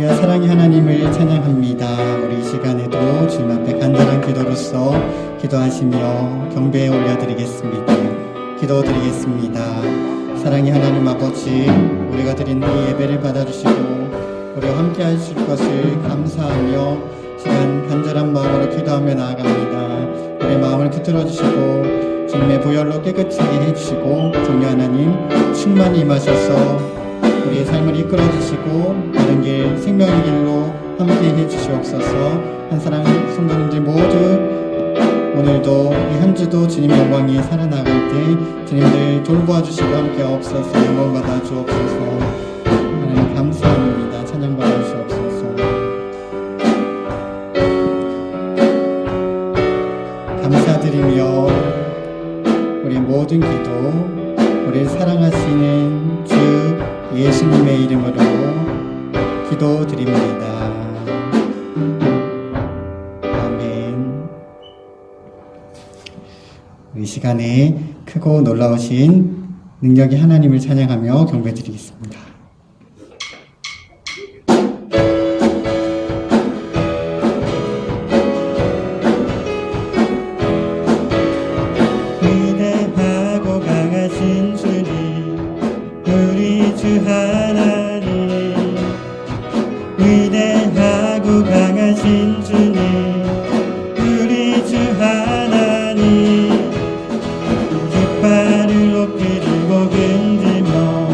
할렐루야. 사랑의 하나님을 찬양합니다. 우리 이 시간에도 주님 앞에 간절한 기도로서 기도하시며 경배에 올려드리겠습니다. 기도드리겠습니다. 사랑의 하나님 아버지, 우리가 드린 이 예배를 받아주시고 우리와 함께 하실 것을 감사하며 시간 간절한 마음으로 기도하며 나아갑니다. 우리의 마음을 붙들어 주시고 주님의 보혈로 깨끗하게 해주시고 종려 하나님 충만히 임하셔서 우리의 삶을 이끌어 주시고 바른 길 생명의 길로 함께 해주시옵소서. 한사랑 성도님들 모두 오늘도 이 한 주도 주님 영광이 살아나갈 때 주님들 돌보아 주시고 함께 없어서 영광 받아 주옵소서. 하나님 감사합니다. 찬양 받아 주시옵소서. 감사드리며 우리의 모든 기도 우리를 사랑하시는 주 예수님의 이름으로 기도드립니다. 아멘. 이 시간에 크고 놀라우신 능력의 하나님을 찬양하며 경배드리겠습니다. 위대하고 강하신 주님, 우리 주 하나님. 위대하고 강하신 주님, 우리 주 하나님. 깃발을 높이 들고 흔들며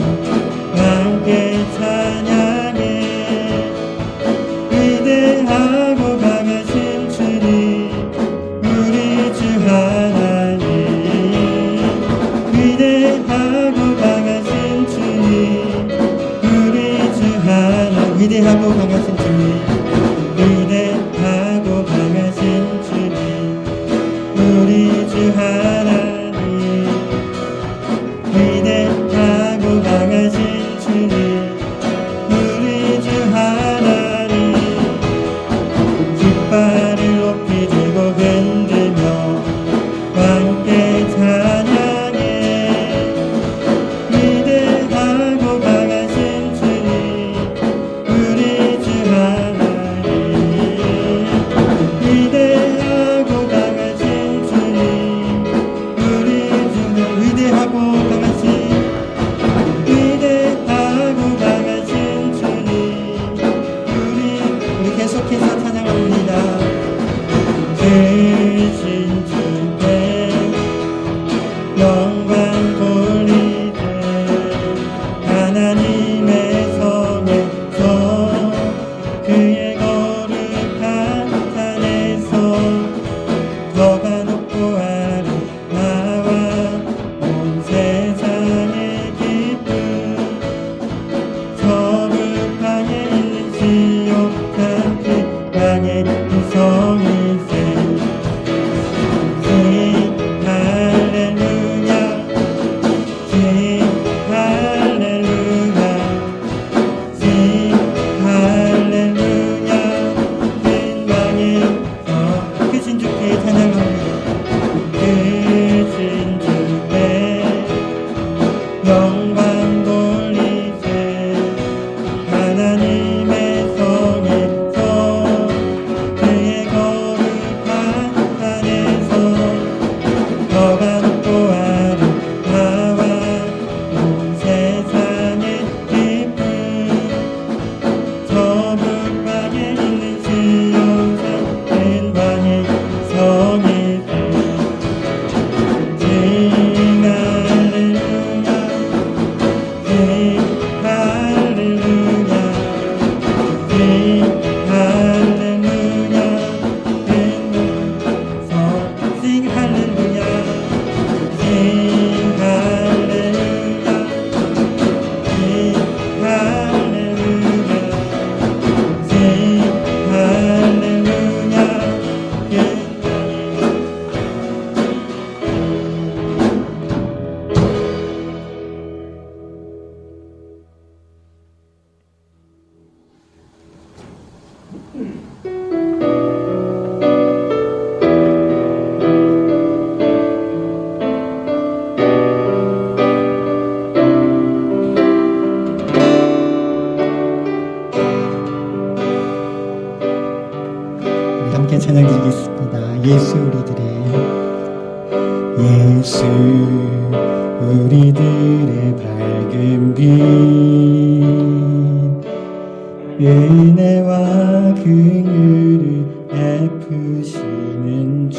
예수 우리들의 밝은 빛 은혜와 긍휼을 베푸시는 주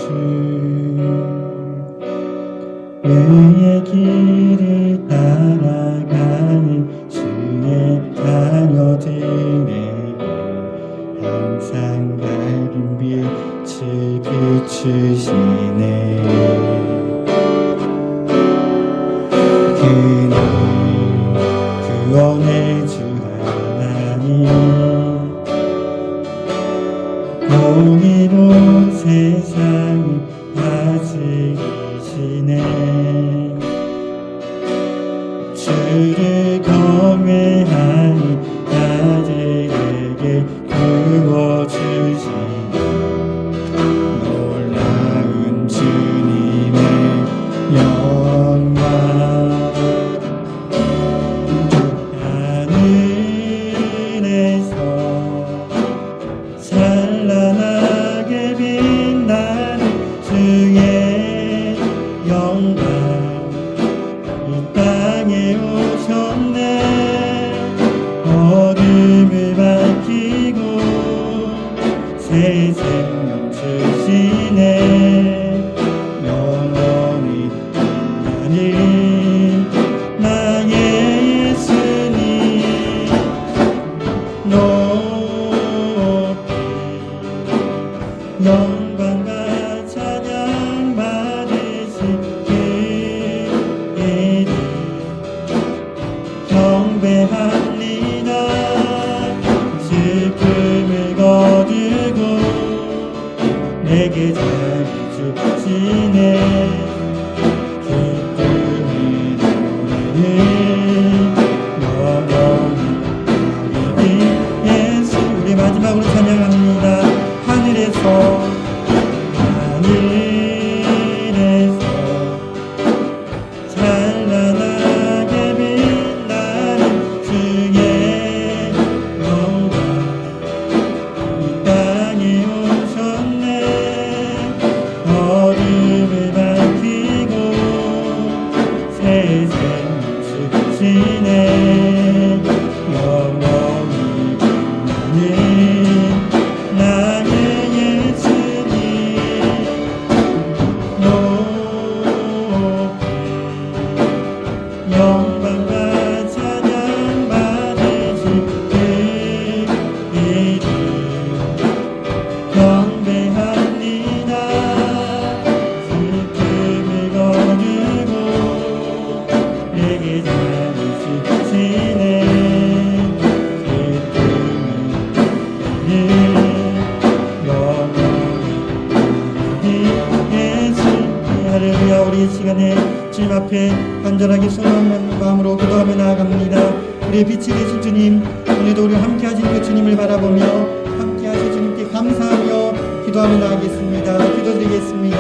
의의 길을 따라가는 주의 자녀들에게 항상 밝은 빛을 비추시네. 그는 구원의 주 하나님 공의로 세상을 다스리시네. 주를 경외하는 자들에게 구워주시네. 놀라운 주님의 영광 하늘에서 찬란하게 빛나는 주의 영광 이 땅에 오셨네. 어둠을 밝히고 새 생명 주시네. 영원히 빛나는 나의 예수님 높이 영광과 찬양 받으신 그 이름 경배합니다. 슬픔을 거두고 내게 자리 주시네. 기쁨을 노래는 영원히 우리 예수. 우리 마지막으로 찬양합니다. 하늘에서 찬란하게 빛나는 주의 영광 이 땅에 오셨네. 어둠을 밝히고 새 생명 주시네. 영원히 빛나는 나의 예수님 높이 영광과 찬양 받으신 그 이름 경배합니다. 슬픔을 거두고 내게 자리 주시네. 할렐루야. 우리 이 시간에 주님 앞에 간절하게 순수한 마음으로 기도하며 나아갑니다. 우리의 빛이 되신 주님, 오늘도 우리와 함께 하신 그 주님을 바라보며 함께 하신 주님께 감사하며 기도하며 나아가겠습니다. 기도드리겠습니다.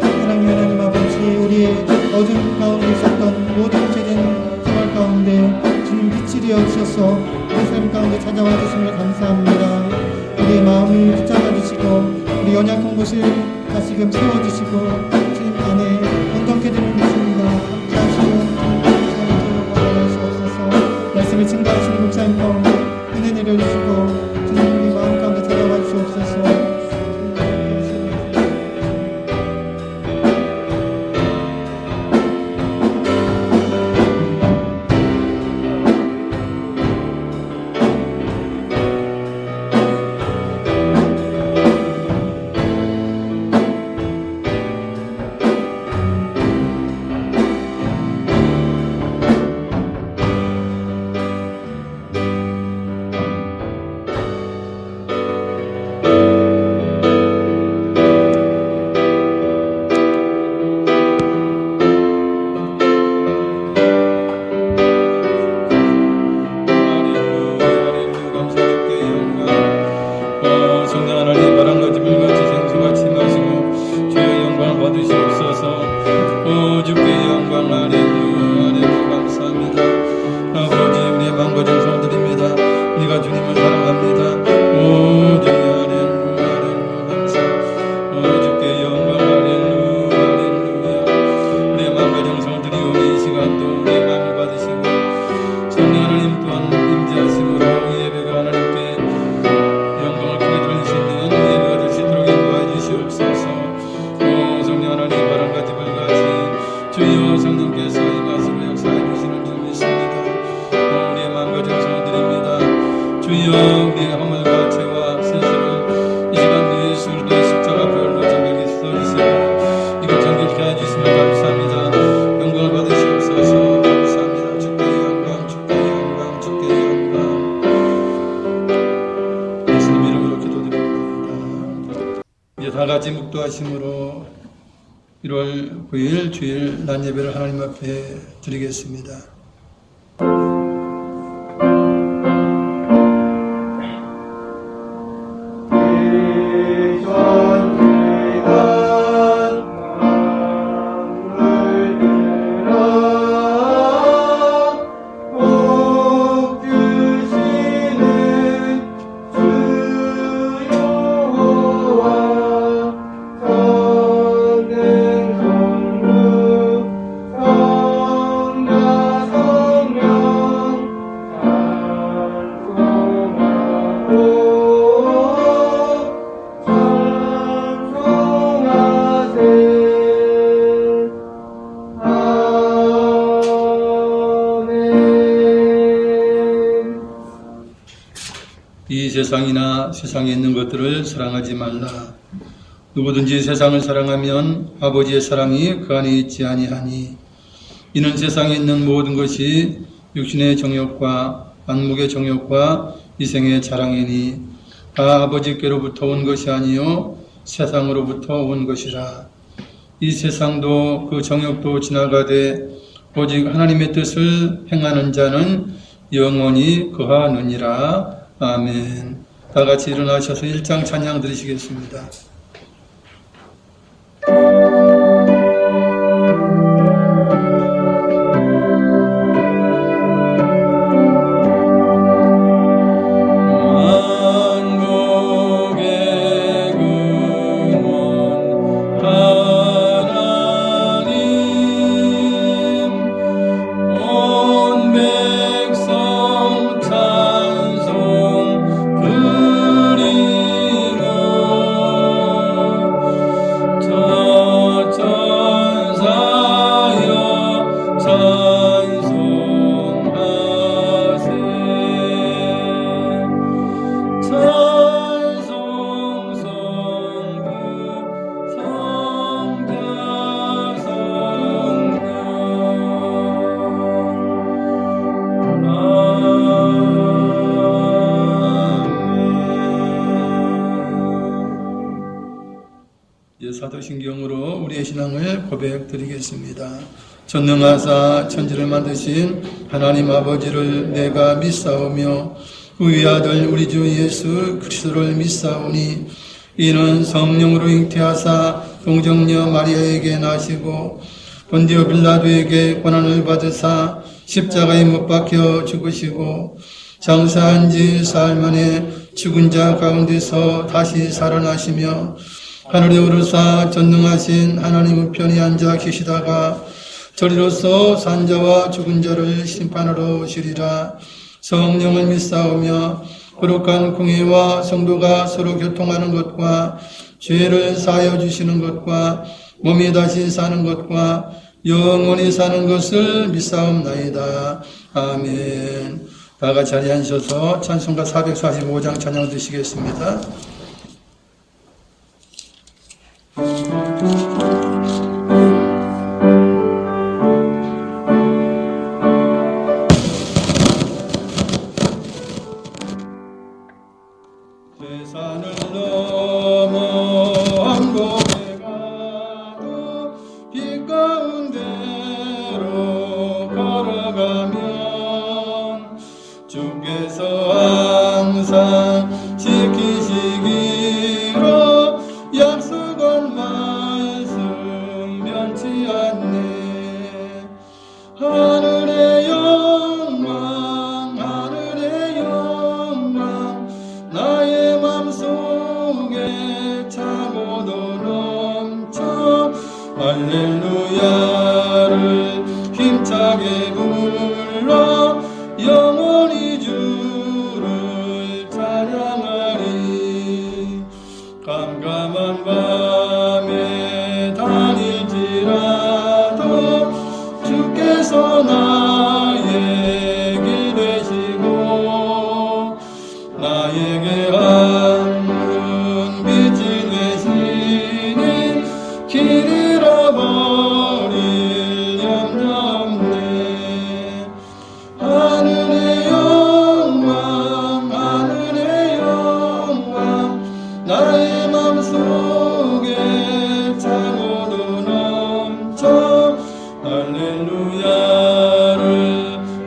사랑하는 하나님 아버지, 우리의 어둠 가운데 있었던 모든 죄된 생활 가운데 주님 빛이 되어 주셔서 우리 삶 가운데 찾아와 주심을 감사합니다. 우리의 마음을 붙잡아 주시고 우리 연약한 곳을 다시금 세워주시고 주님 안에 온전케 되는 것입니다. 함께 하시는 주님의 주옵소서. 말씀을 증거하시는 목사님 가운데 은혜 내려주시고 주님 우리 마음 가운데 찾아와 주옵소서. 축도하심으로 1월 9일 주일 낮 예배를 하나님 앞에 드리겠습니다. 이 세상이나 세상에 있는 것들을 사랑하지 말라. 누구든지 세상을 사랑하면 아버지의 사랑이 그 안에 있지 아니하니 이는 세상에 있는 모든 것이 육신의 정욕과 안목의 정욕과 이생의 자랑이니 다 아버지께로부터 온 것이 아니요 세상으로부터 온 것이라. 이 세상도 그 정욕도 지나가되 오직 하나님의 뜻을 행하는 자는 영원히 거하느니라. 아멘. 다 같이 일어나셔서 1장 찬양 드리시겠습니다. 사도신경으로 우리의 신앙을 고백드리겠습니다. 전능하사 천지를 만드신 하나님 아버지를 내가 믿사오며 그의 아들 우리 주 예수 그리스도를 믿사오니 이는 성령으로 잉태하사 동정녀 마리아에게 나시고 본디오 빌라도에게 고난을 받으사 십자가에 못 박혀 죽으시고 장사한 지 사흘 만에 죽은 자 가운데서 다시 살아나시며 하늘에 오르사 전능하신 하나님 우편에 앉아 계시다가 저리로서 산자와 죽은 자를 심판하러 오시리라. 성령을 믿사오며 거룩한 공회와 성도가 서로 교통하는 것과 죄를 사하여 주시는 것과 몸이 다시 사는 것과 영원히 사는 것을 믿사옵나이다. 아멘. 다 같이 자리에 앉으셔서 찬송가 445장 찬양 드시겠습니다. 세상을 넘어 왕복에 가도 길 가운데로 걸어가면 주께서 항상 지키시기로 약속한 말씀 변치 않네. 하늘의 영광 하늘의 영광 나의 맘속에 차고도 넘쳐 할렐루야를 힘차게 불러 영원히 주를 찬양하리. 깜깜한 밤에 다닐지라도 주께서 나의 길 되시고 나에게 한문 빛이 되시니 길 잃어버릴 염려 없네. 하늘의 넘쳐 할렐루야를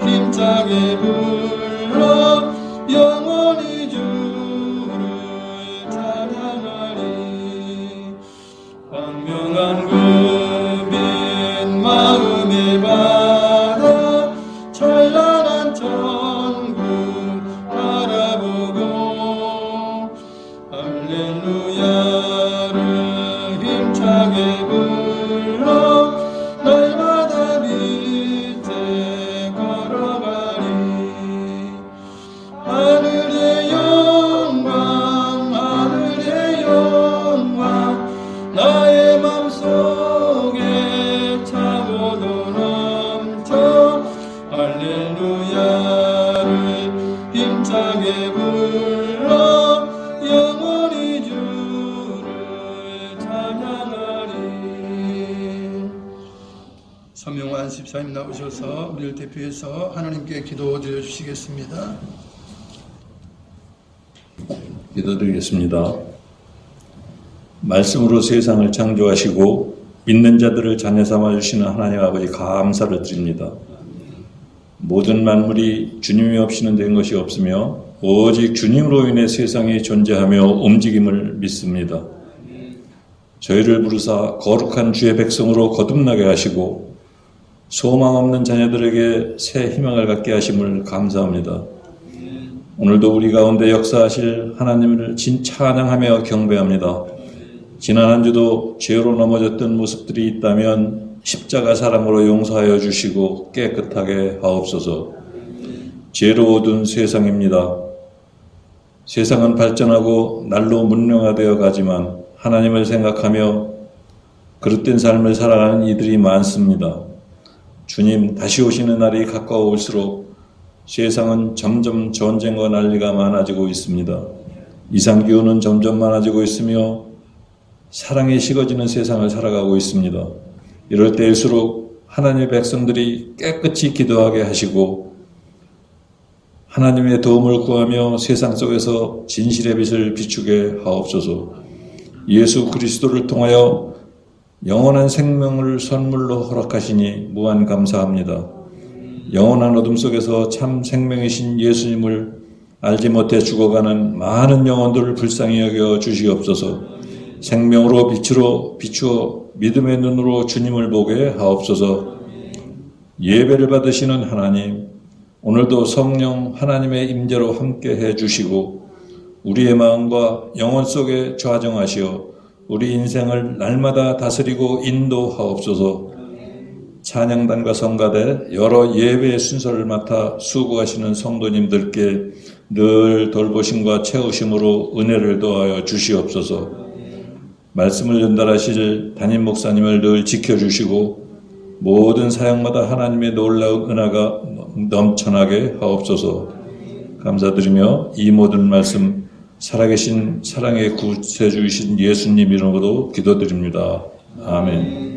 힘차게 불러 영원히 주를 찬양하리. 광명한 구빈 마음에 받아 찬란한 천국 바라보고 할렐루야를 힘차게 불러 날마다 빛에 걸어가리. 하늘의 영광 하늘의 영광 나의 맘속에 차고도 넘쳐 할렐루야를 힘차게 불러 영원히 주를 찬양하리. 서명환 집사님 나오셔서 우리를 대표해서 하나님께 기도드려 주시겠습니다. 기도드리겠습니다. 말씀으로 세상을 창조하시고 믿는 자들을 자녀 삼아 주시는 하나님 아버지 감사를 드립니다. 모든 만물이 주님이 없이는 된 것이 없으며 오직 주님으로 인해 세상이 존재하며 움직임을 믿습니다. 저희를 부르사 거룩한 주의 백성으로 거듭나게 하시고 소망 없는 자녀들에게 새 희망을 갖게 하심을 감사합니다. 오늘도 우리 가운데 역사하실 하나님을 찬양하며 경배합니다. 지난 한 주도 죄로 넘어졌던 모습들이 있다면 십자가 사랑으로 용서하여 주시고 깨끗하게 하옵소서. 죄로 얻은 세상입니다. 세상은 발전하고 날로 문명화되어 가지만 하나님을 생각하며 그릇된 삶을 살아가는 이들이 많습니다. 주님 다시 오시는 날이 가까워올수록 세상은 점점 전쟁과 난리가 많아지고 있습니다. 이상기후는 점점 많아지고 있으며 사랑이 식어지는 세상을 살아가고 있습니다. 이럴 때일수록 하나님의 백성들이 깨끗이 기도하게 하시고 하나님의 도움을 구하며 세상 속에서 진실의 빛을 비추게 하옵소서. 예수 그리스도를 통하여 영원한 생명을 선물로 허락하시니 무한 감사합니다. 영원한 어둠 속에서 참 생명이신 예수님을 알지 못해 죽어가는 많은 영혼들을 불쌍히 여겨 주시옵소서. 생명으로 빛으로 비추어 믿음의 눈으로 주님을 보게 하옵소서. 예배를 받으시는 하나님, 오늘도 성령 하나님의 임재로 함께 해주시고 우리의 마음과 영혼 속에 좌정하시어 우리 인생을 날마다 다스리고 인도하옵소서. 찬양단과 성가대 여러 예배의 순서를 맡아 수고하시는 성도님들께 늘 돌보심과 채우심으로 은혜를 더하여 주시옵소서. 말씀을 전달하실 담임 목사님을 늘 지켜주시고 모든 사역마다 하나님의 놀라운 은혜가 넘쳐나게 하옵소서. 감사드리며 이 모든 말씀 살아계신 사랑의 구세주이신 예수님 이름으로 기도드립니다. 아멘.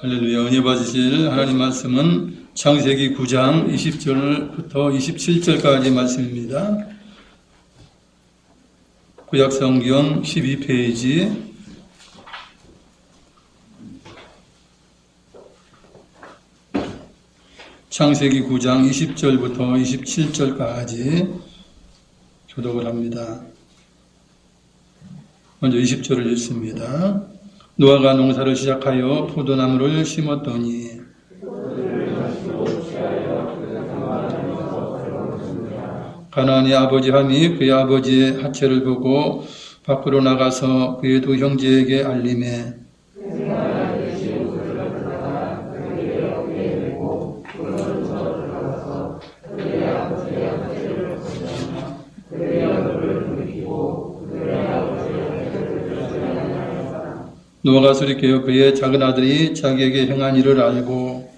할렐루야. 은혜 받으실 하나님 말씀은 창세기 9장 20절부터 27절까지 말씀입니다. 구약성경 12페이지 창세기 9장 20절부터 27절까지 교독을 합니다. 먼저 20절을 읽습니다. 노아가 농사를 시작하여 포도나무를 심었더니 가나안의 아버지 함이 그의 아버지의 하체를 보고 밖으로 나가서 그의 두 형제에게 알림해 노아가 수리케어 그의 작은 아들이 자기에게 행한 일을 알고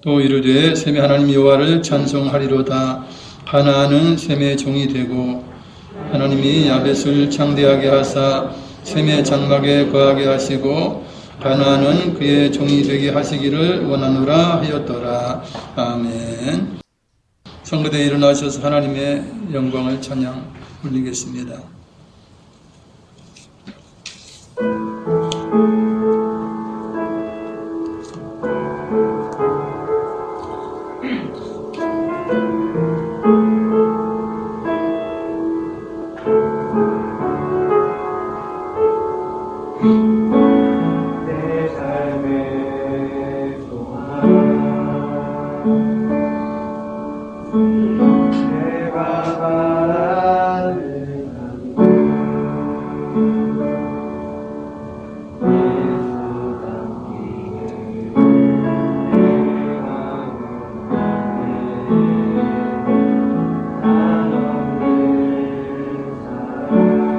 또 이르되 셈의 하나님 여호와를 찬송하리로다. 가나안은 셈의 종이 되고 하나님이 야벳을 창대하게 하사 셈의 장막에 거하게 하시고 가나안은 그의 종이 되게 하시기를 원하노라 하였더라. 아멘. 성도들 일어나셔서 하나님의 영광을 찬양 올리겠습니다. 내 삶의 소망 내가 바라는 예수 닮기를 행하는 한없는 사랑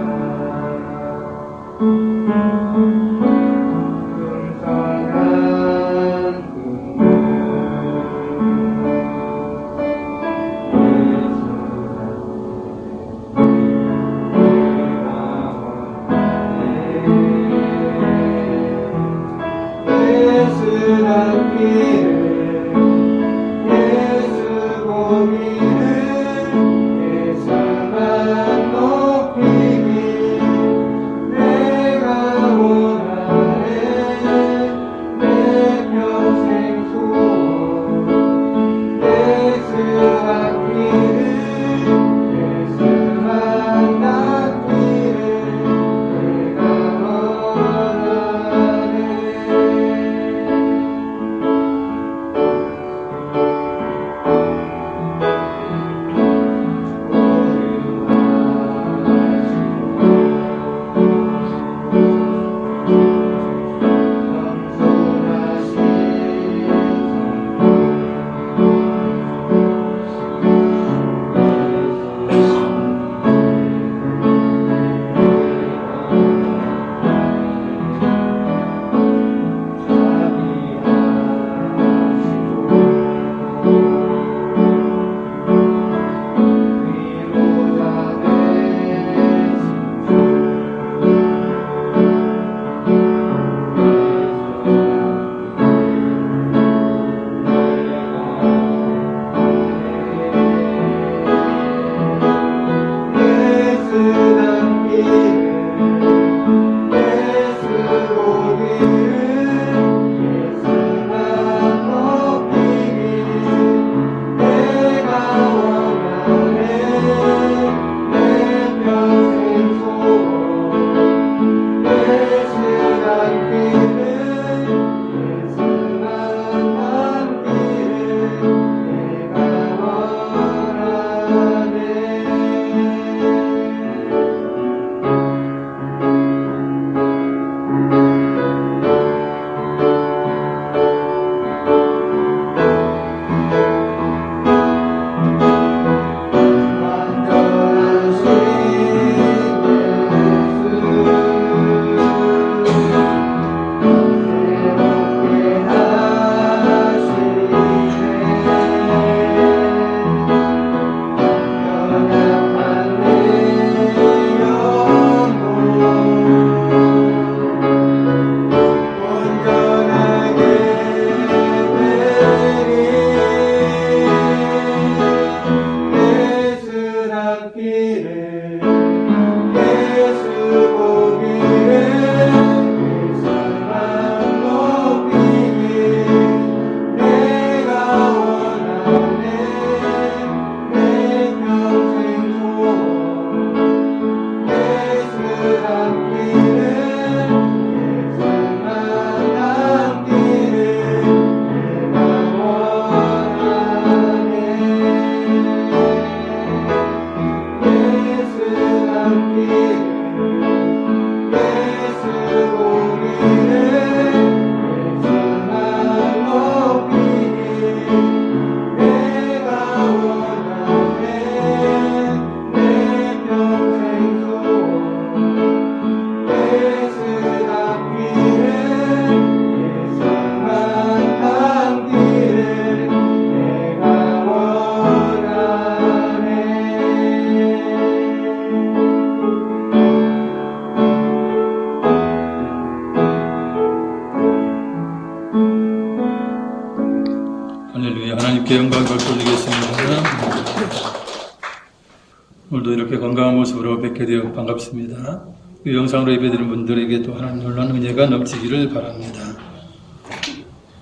오늘도 이렇게 건강한 모습으로 뵙게 되어 반갑습니다. 이 영상으로 예배드리는 분들에게 또 하나님 놀라운 은혜가 넘치기를 바랍니다.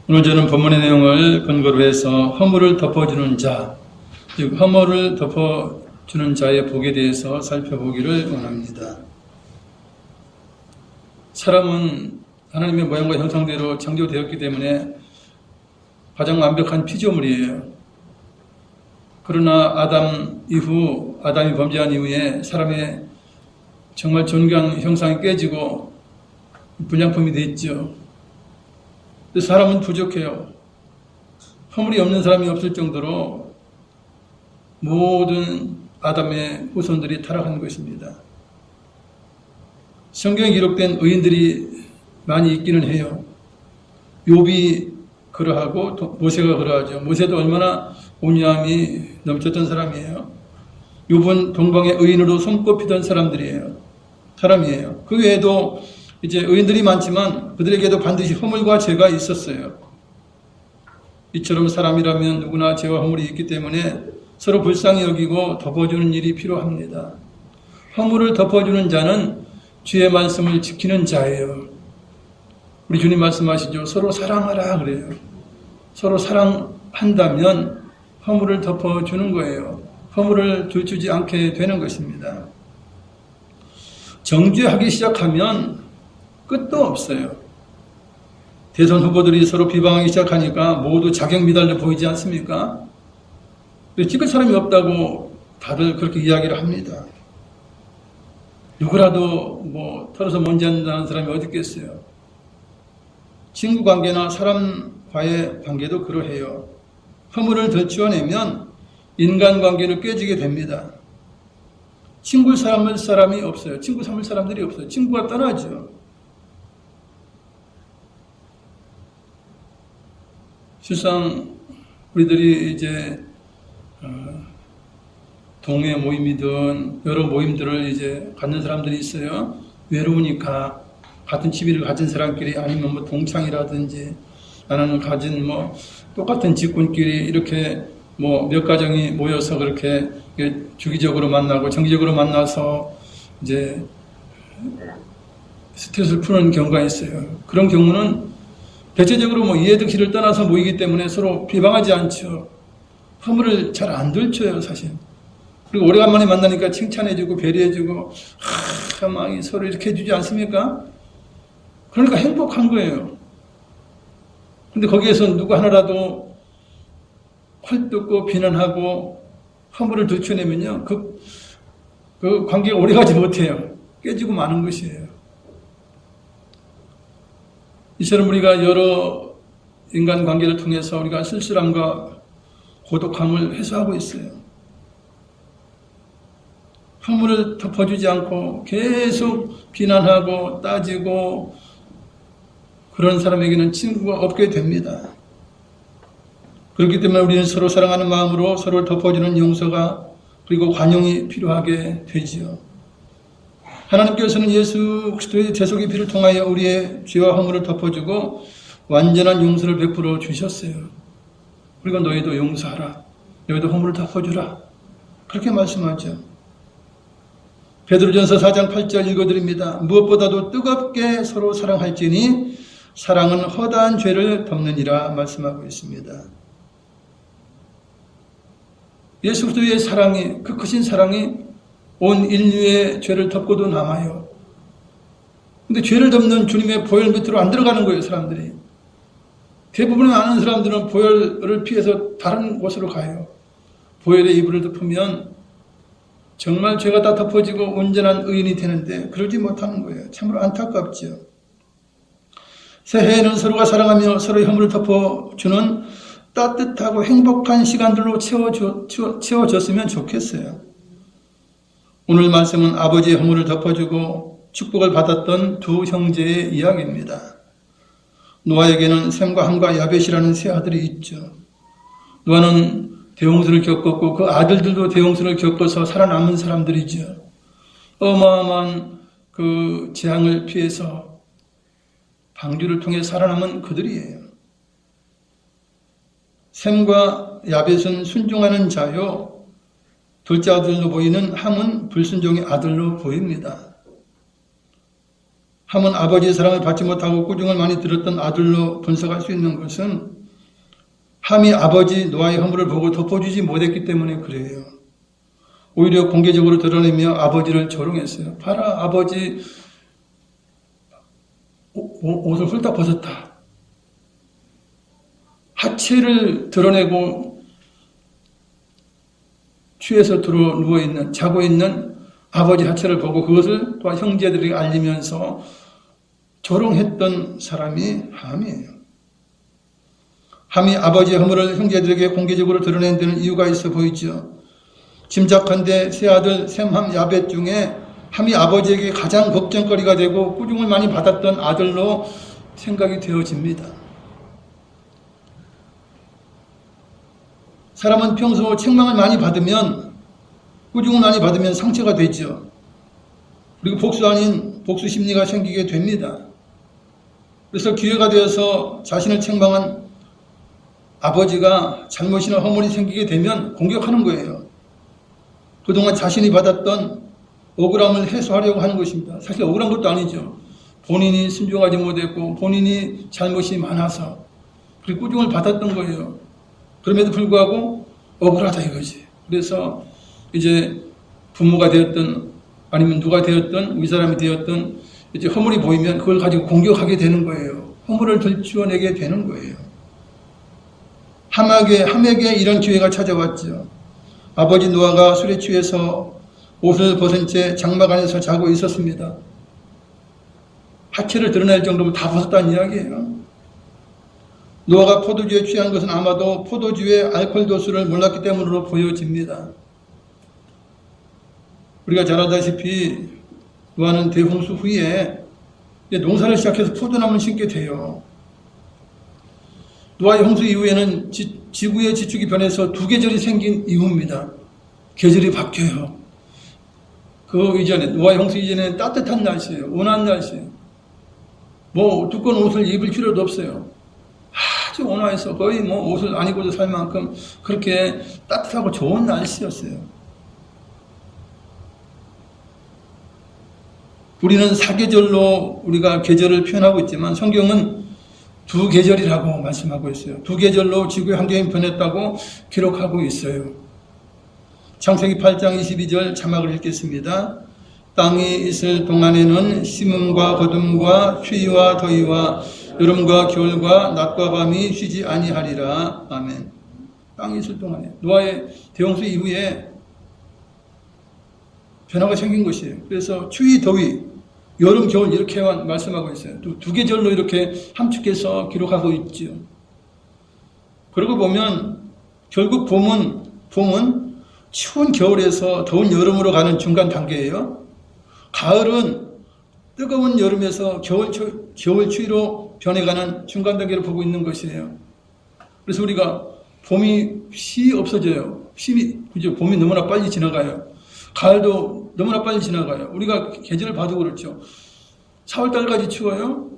오늘 저는 본문의 내용을 근거로 해서 허물을 덮어주는 자, 즉 허물을 덮어주는 자의 복에 대해서 살펴보기를 원합니다. 사람은 하나님의 모양과 형상대로 창조되었기 때문에 가장 완벽한 피조물이에요. 그러나 아담이 범죄한 이후에 사람의 정말 존귀한 형상이 깨지고 불량품이 됐죠. 사람은 부족해요. 허물이 없는 사람이 없을 정도로 모든 아담의 후손들이 타락한 것입니다. 성경에 기록된 의인들이 많이 있기는 해요. 욥이 그러하고 모세가 그러하죠. 모세도 얼마나 온유함이 넘쳤던 사람이에요. 욥은 동방의 의인으로 손꼽히던 사람이에요. 그 외에도 이제 의인들이 많지만 그들에게도 반드시 허물과 죄가 있었어요. 이처럼 사람이라면 누구나 죄와 허물이 있기 때문에 서로 불쌍히 여기고 덮어주는 일이 필요합니다. 허물을 덮어주는 자는 주의 말씀을 지키는 자예요. 우리 주님 말씀하시죠. 서로 사랑하라 그래요. 서로 사랑한다면 허물을 덮어주는 거예요. 허물을 들추지 않게 되는 것입니다. 정죄하기 시작하면 끝도 없어요. 대선 후보들이 서로 비방하기 시작하니까 모두 자격미달로 보이지 않습니까? 찍을 사람이 없다고 다들 그렇게 이야기를 합니다. 누구라도 털어서 먼지 한다는 사람이 어디 있겠어요? 친구 관계나 사람과의 관계도 그러해요. 허물을 들추어내면 인간관계를 깨지게 됩니다. 친구 삼을 사람이 없어요. 친구 삼을 사람들이 없어요. 친구가 떠나죠. 실상 우리들이 이제 동네 모임이든 여러 모임들을 이제 갖는 사람들이 있어요. 외로우니까 같은 취미를 가진 사람끼리 아니면 동창이라든지 나는 가진 똑같은 직군끼리 이렇게 몇 가정이 모여서 그렇게 주기적으로 만나고 정기적으로 만나서 이제 스트레스를 푸는 경우가 있어요. 그런 경우는 대체적으로 이해득실을 떠나서 모이기 때문에 서로 비방하지 않죠. 허물을 잘 안 들춰요, 사실. 그리고 오래간만에 만나니까 칭찬해주고 배려해주고 막 서로 이렇게 해주지 않습니까? 그러니까 행복한 거예요. 근데 거기에서 누구 하나라도 헐뜯고 비난하고 허물을 들춰내면요, 그 관계가 오래가지 못해요. 깨지고 마는 것이에요. 이처럼 우리가 여러 인간관계를 통해서 우리가 쓸쓸함과 고독함을 해소하고 있어요. 허물을 덮어주지 않고 계속 비난하고 따지고 그런 사람에게는 친구가 없게 됩니다. 그렇기 때문에 우리는 서로 사랑하는 마음으로 서로를 덮어주는 용서가 그리고 관용이 필요하게 되지요. 하나님께서는 예수 그리스도의 대속의 피를 통하여 우리의 죄와 허물을 덮어주고 완전한 용서를 베풀어 주셨어요. 그리고 너희도 용서하라. 너희도 허물을 덮어주라. 그렇게 말씀하죠. 베드로전서 4장 8절 읽어드립니다. 무엇보다도 뜨겁게 서로 사랑할지니 사랑은 허다한 죄를 덮느니라 말씀하고 있습니다. 예수 그리스도의 사랑이, 그 크신 사랑이 온 인류의 죄를 덮고도 남아요. 근데 죄를 덮는 주님의 보혈 밑으로 안 들어가는 거예요, 사람들이. 대부분의 아는 사람들은 보혈을 피해서 다른 곳으로 가요. 보혈의 이불을 덮으면 정말 죄가 다 덮어지고 온전한 의인이 되는데 그러지 못하는 거예요. 참으로 안타깝죠. 새해에는 서로가 사랑하며 서로의 허물을 덮어주는 따뜻하고 행복한 시간들로 채워졌으면 좋겠어요. 오늘 말씀은 아버지의 허물을 덮어주고 축복을 받았던 두 형제의 이야기입니다. 노아에게는 셈과 함과 야벳이라는 세 아들이 있죠. 노아는 대홍수를 겪었고 그 아들들도 대홍수를 겪어서 살아남은 사람들이죠. 어마어마한 그 재앙을 피해서 방주를 통해 살아남은 그들이에요. 셈과 야벳은 순종하는 자요. 둘째 아들로 보이는 함은 불순종의 아들로 보입니다. 함은 아버지의 사랑을 받지 못하고 꾸중을 많이 들었던 아들로 분석할 수 있는 것은 함이 아버지 노아의 허물을 보고 덮어주지 못했기 때문에 그래요. 오히려 공개적으로 드러내며 아버지를 조롱했어요. 봐라, 아버지 옷을 훌딱 벗었다. 하체를 드러내고 취해서 누워있는, 자고 있는 아버지 하체를 보고 그것을 또한 형제들에게 알리면서 조롱했던 사람이 함이에요. 함이 아버지의 허물을 형제들에게 공개적으로 드러낸 데는 이유가 있어 보이죠. 짐작컨대 세 아들 셈함 야벳 중에 함이 아버지에게 가장 걱정거리가 되고 꾸중을 많이 받았던 아들로 생각이 되어집니다. 사람은 평소 책망을 많이 받으면, 꾸중을 많이 받으면 상처가 되죠. 그리고 복수 아닌 복수 심리가 생기게 됩니다. 그래서 기회가 되어서 자신을 책망한 아버지가 잘못이나 허물이 생기게 되면 공격하는 거예요. 그동안 자신이 받았던 억울함을 해소하려고 하는 것입니다. 사실 억울한 것도 아니죠. 본인이 순종하지 못했고 본인이 잘못이 많아서 그리고 꾸중을 받았던 거예요. 그럼에도 불구하고 억울하다 이거지. 그래서 이제 부모가 되었든 아니면 누가 되었든 윗사람이 되었든 이제 허물이 보이면 그걸 가지고 공격하게 되는 거예요. 허물을 들추어내게 되는 거예요. 함에게 이런 기회가 찾아왔죠. 아버지 노아가 술에 취해서 옷을 벗은 채 장막 안에서 자고 있었습니다. 하체를 드러낼 정도면 다 벗었다는 이야기예요. 노아가 포도주에 취한 것은 아마도 포도주의 알코올 도수를 몰랐기 때문으로 보여집니다. 우리가 잘 알다시피 노아는 대홍수 후에 농사를 시작해서 포도나무를 심게 돼요. 노아의 홍수 이후에는 지구의 지축이 변해서 두 계절이 생긴 이후입니다. 계절이 바뀌어요. 그 이전에, 노아의 홍수 이전에는 따뜻한 날씨예요. 온화한 날씨예요. 뭐 두꺼운 옷을 입을 필요도 없어요. 아주 온화해서 거의 뭐 옷을 안 입고도 살 만큼 그렇게 따뜻하고 좋은 날씨였어요. 우리는 사계절로 우리가 계절을 표현하고 있지만 성경은 두 계절이라고 말씀하고 있어요. 두 계절로 지구의 환경이 변했다고 기록하고 있어요. 창세기 8장 22절 자막을 읽겠습니다. 땅이 있을 동안에는 심음과 거둠과 추위와 더위와 여름과 겨울과 낮과 밤이 쉬지 아니하리라. 아멘. 땅이 있을 동안에 노아의 대홍수 이후에 변화가 생긴 것이에요. 그래서 추위, 더위, 여름, 겨울 이렇게 말씀하고 있어요. 두 계절로 이렇게 함축해서 기록하고 있죠. 그러고 보면 결국 봄은 추운 겨울에서 더운 여름으로 가는 중간 단계예요. 가을은 뜨거운 여름에서 겨울 추위로 변해가는 중간 단계를 보고 있는 것이에요. 그래서 우리가 봄이 없어져요. 그죠? 봄이 너무나 빨리 지나가요. 가을도 너무나 빨리 지나가요. 우리가 계절을 봐도 그렇죠. 4월달까지 추워요.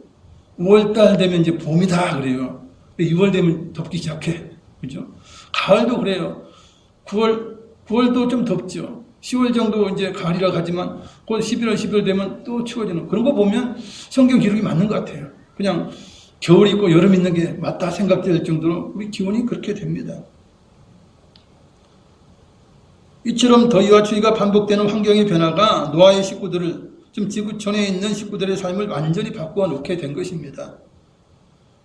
5월달 되면 이제 봄이다 그래요. 6월 되면 덥기 시작해. 그죠? 가을도 그래요. 9월도 좀 덥죠. 10월 정도 이제 가을이라 하지만 곧 11월, 12월 되면 또 추워지는 그런 거 보면 성경 기록이 맞는 것 같아요. 그냥 겨울 있고 여름 있는 게 맞다 생각될 정도로 우리 기온이 그렇게 됩니다. 이처럼 더위와 추위가 반복되는 환경의 변화가 노아의 식구들을, 지금 지구 전에 있는 식구들의 삶을 완전히 바꾸어 놓게 된 것입니다.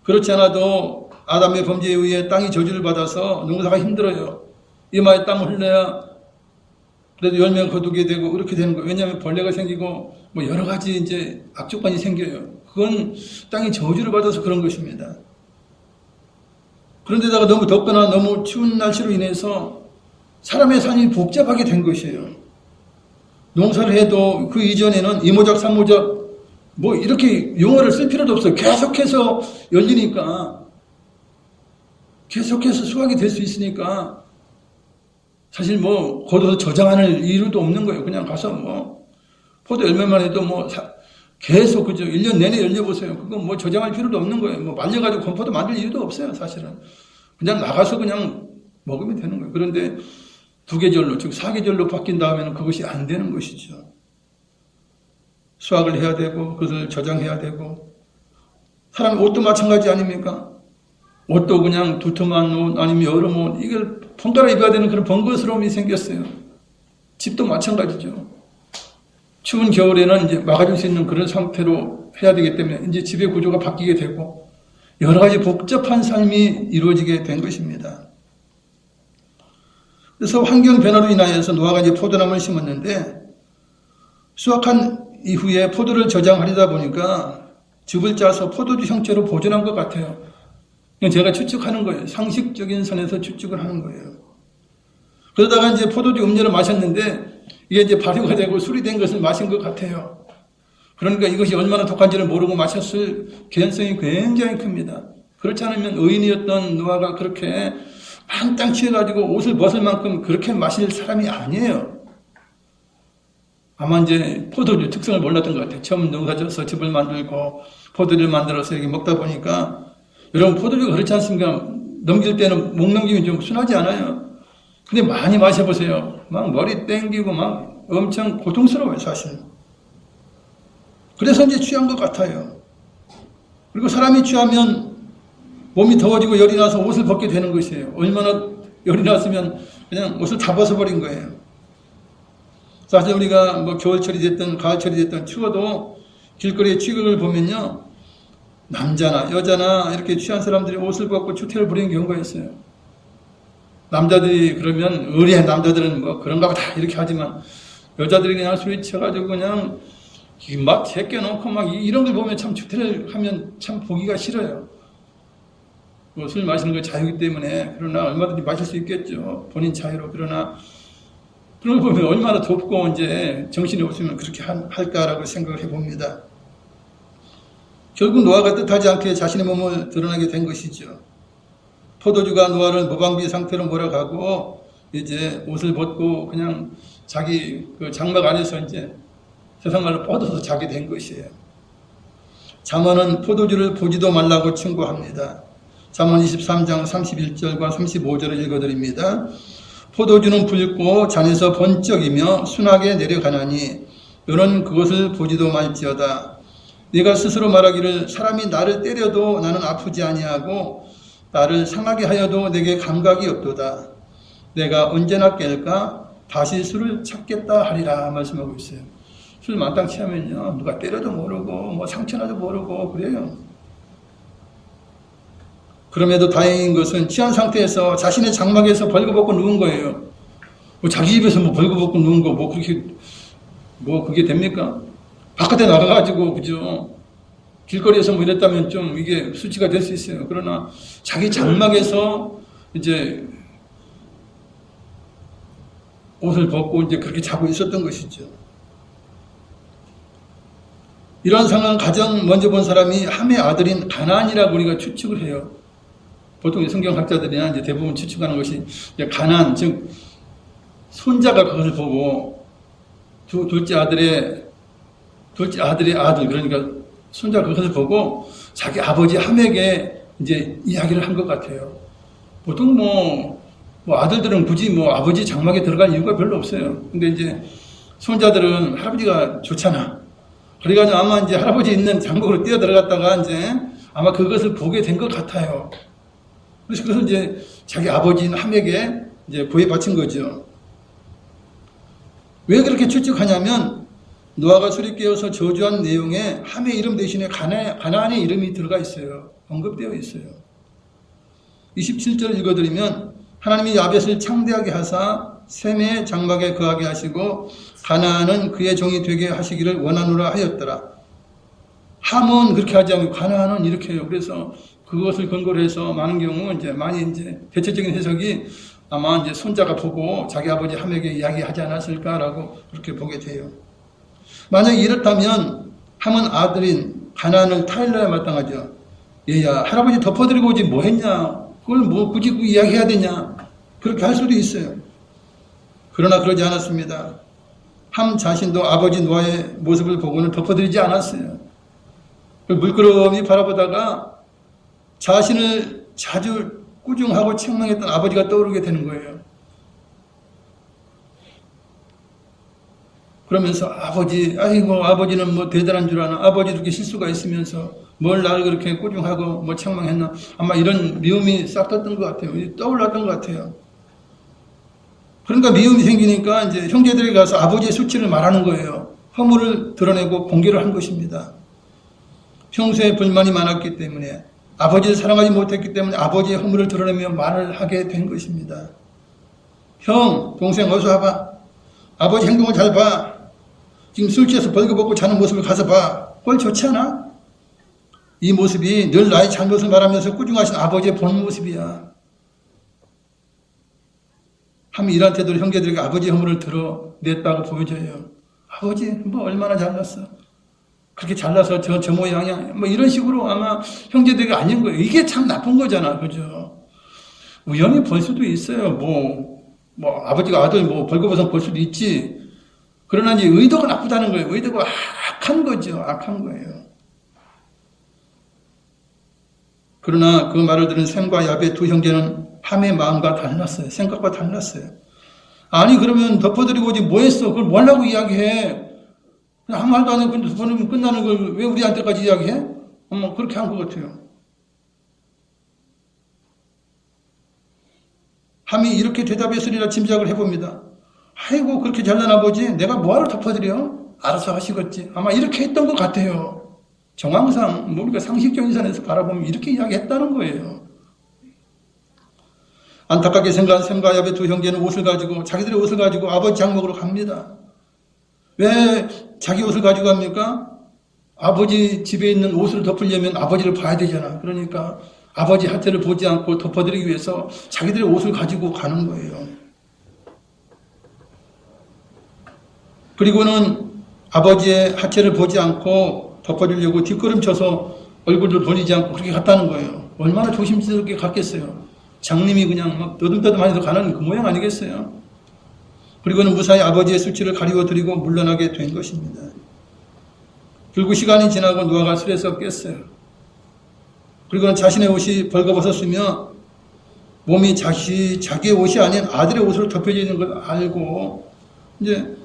그렇지 않아도 아담의 범죄에 의해 땅이 저주를 받아서 농사가 힘들어요. 이마에 땀을 흘려야 그래도 열매가 거두게 되고 그렇게 되는 거예요. 왜냐하면 벌레가 생기고 뭐 여러 가지 이제 악조건이 생겨요. 그건 땅이 저주를 받아서 그런 것입니다. 그런데다가 너무 덥거나 너무 추운 날씨로 인해서 사람의 삶이 복잡하게 된 것이에요. 농사를 해도 그 이전에는 이모작, 삼모작 뭐 이렇게 용어를 쓸 필요도 없어요. 계속해서 열리니까, 계속해서 수확이 될 수 있으니까 사실 뭐 거둬서 저장할 이유도 없는 거예요. 그냥 가서 뭐 포도 열매만 해도 뭐 계속 그죠. 1년 내내 열려보세요. 그거 뭐 저장할 필요도 없는 거예요. 뭐 말려가지고 건포도 만들 이유도 없어요. 사실은 그냥 나가서 그냥 먹으면 되는 거예요. 그런데 두계절로, 즉 사계절로 바뀐 다음에는 그것이 안 되는 것이죠. 수확을 해야 되고 그것을 저장해야 되고, 사람이 옷도 마찬가지 아닙니까? 옷도 그냥 두툼한 옷 아니면 여름 옷, 이걸 번갈아 입어야 되는 그런 번거스러움이 생겼어요. 집도 마찬가지죠. 추운 겨울에는 이제 막아줄 수 있는 그런 상태로 해야 되기 때문에 이제 집의 구조가 바뀌게 되고 여러 가지 복잡한 삶이 이루어지게 된 것입니다. 그래서 환경 변화로 인하여서 노아가 이제 포도나무를 심었는데, 수확한 이후에 포도를 저장하려다 보니까 즙을 짜서 포도주 형태로 보존한 것 같아요. 그냥 제가 추측하는 거예요. 상식적인 선에서 추측을 하는 거예요. 그러다가 이제 포도주 음료를 마셨는데 이게 이제 발효가 되고 술이 된 것을 마신 것 같아요. 그러니까 이것이 얼마나 독한지를 모르고 마셨을 개연성이 굉장히 큽니다. 그렇지 않으면 의인이었던 노아가 그렇게 만땅 취해가지고 옷을 벗을 만큼 그렇게 마실 사람이 아니에요. 아마 이제 포도주 특성을 몰랐던 것 같아요. 처음 농사져서 즙을 만들고 포도를 만들어서 이렇게 먹다 보니까, 여러분 포도주가 그렇지 않습니까? 넘길 때는 목 넘김이 좀 순하지 않아요. 근데 많이 마셔보세요. 막 머리 땡기고 막 엄청 고통스러워요, 사실. 그래서 이제 취한 것 같아요. 그리고 사람이 취하면 몸이 더워지고 열이 나서 옷을 벗게 되는 것이에요. 얼마나 열이 났으면 그냥 옷을 다 벗어버린 거예요. 사실 우리가 뭐 겨울철이 됐든 가을철이 됐든 추워도 길거리에 취객을 보면요, 남자나 여자나 이렇게 취한 사람들이 옷을 벗고 추태를 부리는 경우가 있어요. 남자들이 그러면 의리한 남자들은 뭐 그런가 보다 이렇게 하지만, 여자들이 그냥 술이 쳐가지고 그냥 막 제껴놓고 막 이런 걸 보면 참 추태를 하면 참 보기가 싫어요. 뭐 술 마시는 거 자유이기 때문에, 그러나 얼마든지 마실 수 있겠죠. 본인 자유로. 그러나 그런 거 보면 얼마나 덥고 이제 정신이 없으면 그렇게 할까라고 생각을 해봅니다. 결국 노아가 뜻하지 않게 자신의 몸을 드러나게 된 것이죠. 포도주가 노아를 무방비 상태로 몰아가고 이제 옷을 벗고 그냥 자기 그 장막 안에서 이제 세상 말로 뻗어서 자게 된 것이에요. 잠언은 포도주를 보지도 말라고 충고합니다. 잠언 23장 31절과 35절을 읽어드립니다. 포도주는 붉고 잔에서 번쩍이며 순하게 내려가나니 너는 그것을 보지도 말지어다. 네가 스스로 말하기를 사람이 나를 때려도 나는 아프지 아니하고 나를 상하게 하여도 내게 감각이 없도다. 내가 언제나 깰까 다시 술을 찾겠다 하리라 말씀하고 있어요. 술 만땅 취하면요, 누가 때려도 모르고 뭐 상처나도 모르고 그래요. 그럼에도 다행인 것은 취한 상태에서 자신의 장막에서 벌거벗고 누운 거예요. 뭐 자기 집에서 뭐 벌거벗고 누운 거 뭐 그렇게 뭐 그게 됩니까? 바깥에 나가가지고 그죠? 길거리에서 뭐 이랬다면 좀 이게 수치가 될 수 있어요. 그러나 자기 장막에서 이제 옷을 벗고 이제 그렇게 자고 있었던 것이죠. 이러한 상황 가장 먼저 본 사람이 함의 아들인 가나안이라고 우리가 추측을 해요. 보통 성경학자들이나 이제 대부분 추측하는 것이 가나안, 즉 손자가 그것을 보고 둘째 아들의 아들, 그러니까 손자가 그것을 보고 자기 아버지 함에게 이제 이야기를 한 것 같아요. 보통 뭐 아들들은 굳이 뭐 아버지 장막에 들어갈 이유가 별로 없어요. 근데 이제 손자들은 할아버지가 좋잖아. 그래가지고 아마 이제 할아버지 있는 장막으로 뛰어 들어갔다가 이제 아마 그것을 보게 된 것 같아요. 그래서 그것을 이제 자기 아버지인 함에게 이제 구애바친 거죠. 왜 그렇게 추측하냐면 노아가 술이 깨어서 저주한 내용에 함의 이름 대신에 가나안의 이름이 들어가 있어요. 언급되어 있어요. 27절을 읽어드리면 하나님이 야벳을 창대하게 하사 셈의 장막에 거하게 하시고 가나안은 그의 종이 되게 하시기를 원하노라 하였더라. 함은 그렇게 하지 않고 가나안은 이렇게 해요. 그래서 그것을 근거로 해서 많은 경우 이제 많이 이제 대체적인 해석이 아마 이제 손자가 보고 자기 아버지 함에게 이야기하지 않았을까라고 그렇게 보게 돼요. 만약에 이렇다면 함은 아들인 가나안을 타일러야 마땅하죠. 얘야 할아버지 덮어드리고 오지 뭐 했냐, 그걸 뭐 굳이 이야기해야 되냐, 그렇게 할 수도 있어요. 그러나 그러지 않았습니다. 함 자신도 아버지 노아의 모습을 보고는 덮어드리지 않았어요. 물끄러미 바라보다가 자신을 자주 꾸중하고 책망했던 아버지가 떠오르게 되는 거예요. 그러면서 아버지, 아이고 아버지는 뭐 대단한 줄 아나, 아버지 이렇게 실수가 있으면서 뭘 나를 그렇게 꾸중하고 뭐 책망했나, 아마 이런 미움이 싹 떴던 것 같아요. 떠올랐던 것 같아요. 그러니까 미움이 생기니까 이제 형제들에게 가서 아버지의 수치를 말하는 거예요. 허물을 드러내고 공개를 한 것입니다. 평소에 불만이 많았기 때문에, 아버지를 사랑하지 못했기 때문에 아버지의 허물을 드러내며 말을 하게 된 것입니다. 형, 동생 어서 와봐. 아버지 행동을 잘 봐. 지금 술 취해서 벌거벗고 자는 모습을 가서 봐. 꼴 좋지 않아? 이 모습이 늘 나의 잘못을 말하면서 꾸중하신 아버지의 본 모습이야. 하면 이런 태도로 형제들에게 아버지의 허물을 드러냈다고 보여져요. 아버지 뭐 얼마나 잘났어. 그렇게 잘나서 저 모양이야. 뭐 이런 식으로 아마 형제들에게 아닌 거예요. 이게 참 나쁜 거잖아. 그죠? 우연히 볼 수도 있어요. 뭐 아버지가 아들 뭐 벌거벗어 볼 수도 있지. 그러나 이제 의도가 나쁘다는 거예요. 의도가 악한 거죠. 악한 거예요. 그러나 그 말을 들은 셈과 야벳 두 형제는 함의 마음과 달랐어요. 생각과 달랐어요. 아니 그러면 덮어드리고 오지 뭐 했어? 그걸 뭐 하려고 이야기해? 아무 말도 안 하고 끝나는 걸 왜 우리한테까지 이야기해? 그렇게 한 것 같아요. 함이 이렇게 대답했으리라 짐작을 해봅니다. 아이고 그렇게 잘난 아버지 내가 뭐하러 덮어드려? 알아서 하시겠지. 아마 이렇게 했던 것 같아요. 정황상 우리가 상식적인 선에서 바라보면 이렇게 이야기했다는 거예요. 안타깝게 생각한 셈과 야벳 두 형제는 자기들의 옷을 가지고 아버지 장목으로 갑니다. 왜 자기 옷을 가지고 갑니까? 아버지 집에 있는 옷을 덮으려면 아버지를 봐야 되잖아. 그러니까 아버지 하태를 보지 않고 덮어드리기 위해서 자기들의 옷을 가지고 가는 거예요. 그리고는 아버지의 하체를 보지 않고 덮어주려고 뒷걸음쳐서 얼굴도 돌리지 않고 그렇게 갔다는 거예요. 얼마나 조심스럽게 갔겠어요. 장님이 그냥 막 떠듬떠듬하면서 가는 그 모양 아니겠어요? 그리고는 무사히 아버지의 수치를 가리워드리고 물러나게 된 것입니다. 결국 시간이 지나고 노아가 술에서 깼어요. 그리고는 자신의 옷이 벌거벗었으며 몸이 자기의 옷이 아닌 아들의 옷으로 덮여져 있는 걸 알고 이제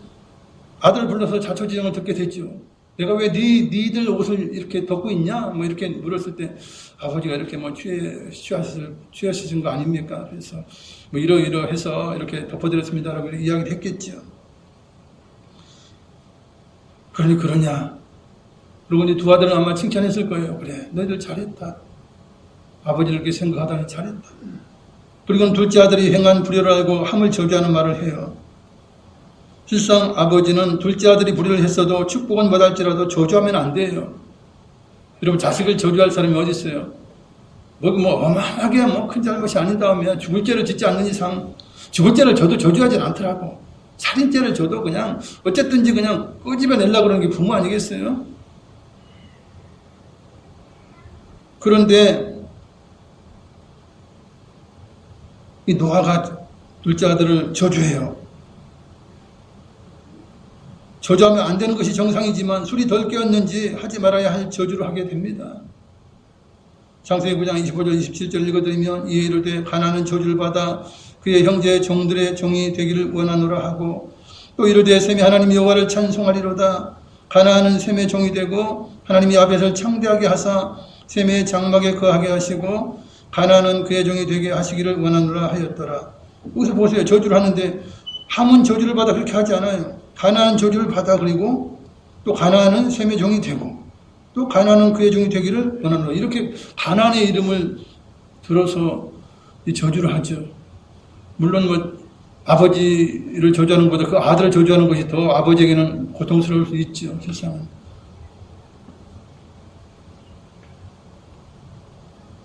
아들을 불러서 자초지종을 듣게 됐죠. 내가 왜 니들 옷을 이렇게 덮고 있냐? 뭐 이렇게 물었을 때 아버지가 이렇게 뭐 취하신 거 아닙니까? 그래서 뭐 이러해서 이렇게 덮어드렸습니다라고 이야기를 했겠죠. 그러니 그러냐? 그리고 이제 두 아들은 아마 칭찬했을 거예요. 그래, 너희들 잘했다. 아버지를 이렇게 생각하다니 잘했다. 그리고는 둘째 아들이 행한 불효를 알고 함을 저주하는 말을 해요. 실상 아버지는 둘째 아들이 불의를 했어도 축복은 못할지라도 저주하면 안 돼요. 여러분 자식을 저주할 사람이 어디 있어요? 어마하게 큰 잘못이 아닌 다음에 죽을 죄를 짓지 않는 이상 죽을 죄를 저도 저주하진 않더라고. 살인죄를 저도 그냥 어쨌든지 그냥 끄집어내려고 그러는 게 부모 아니겠어요? 그런데 이 노아가 둘째 아들을 저주해요. 저주하면 안 되는 것이 정상이지만 술이 덜 깨었는지 하지 말아야 할 저주를 하게 됩니다. 창세기 9장 25절 27절 읽어드리면 이에 이르되 가나안은 저주를 받아 그의 형제 종들의 종이 되기를 원하노라 하고 또 이르되 셈이 하나님 여호와를 찬송하리로다. 가나안은 셈의 종이 되고 하나님이 야벳을 창대하게 하사 셈의 장막에 거하게 하시고 가나안은 그의 종이 되게 하시기를 원하노라 하였더라. 여기서 보세요. 저주를 하는데 함은 저주를 받아 그렇게 하지 않아요. 가나안 저주를 받아 그리고 또 가나안은 셈의 종이 되고 또 가나안은 그의 종이 되기를 원하노라. 이렇게 가나안의 이름을 들어서 이 저주를 하죠. 물론 아버지를 저주하는 것보다 그 아들을 저주하는 것이 더 아버지에게는 고통스러울 수 있죠. 세상은.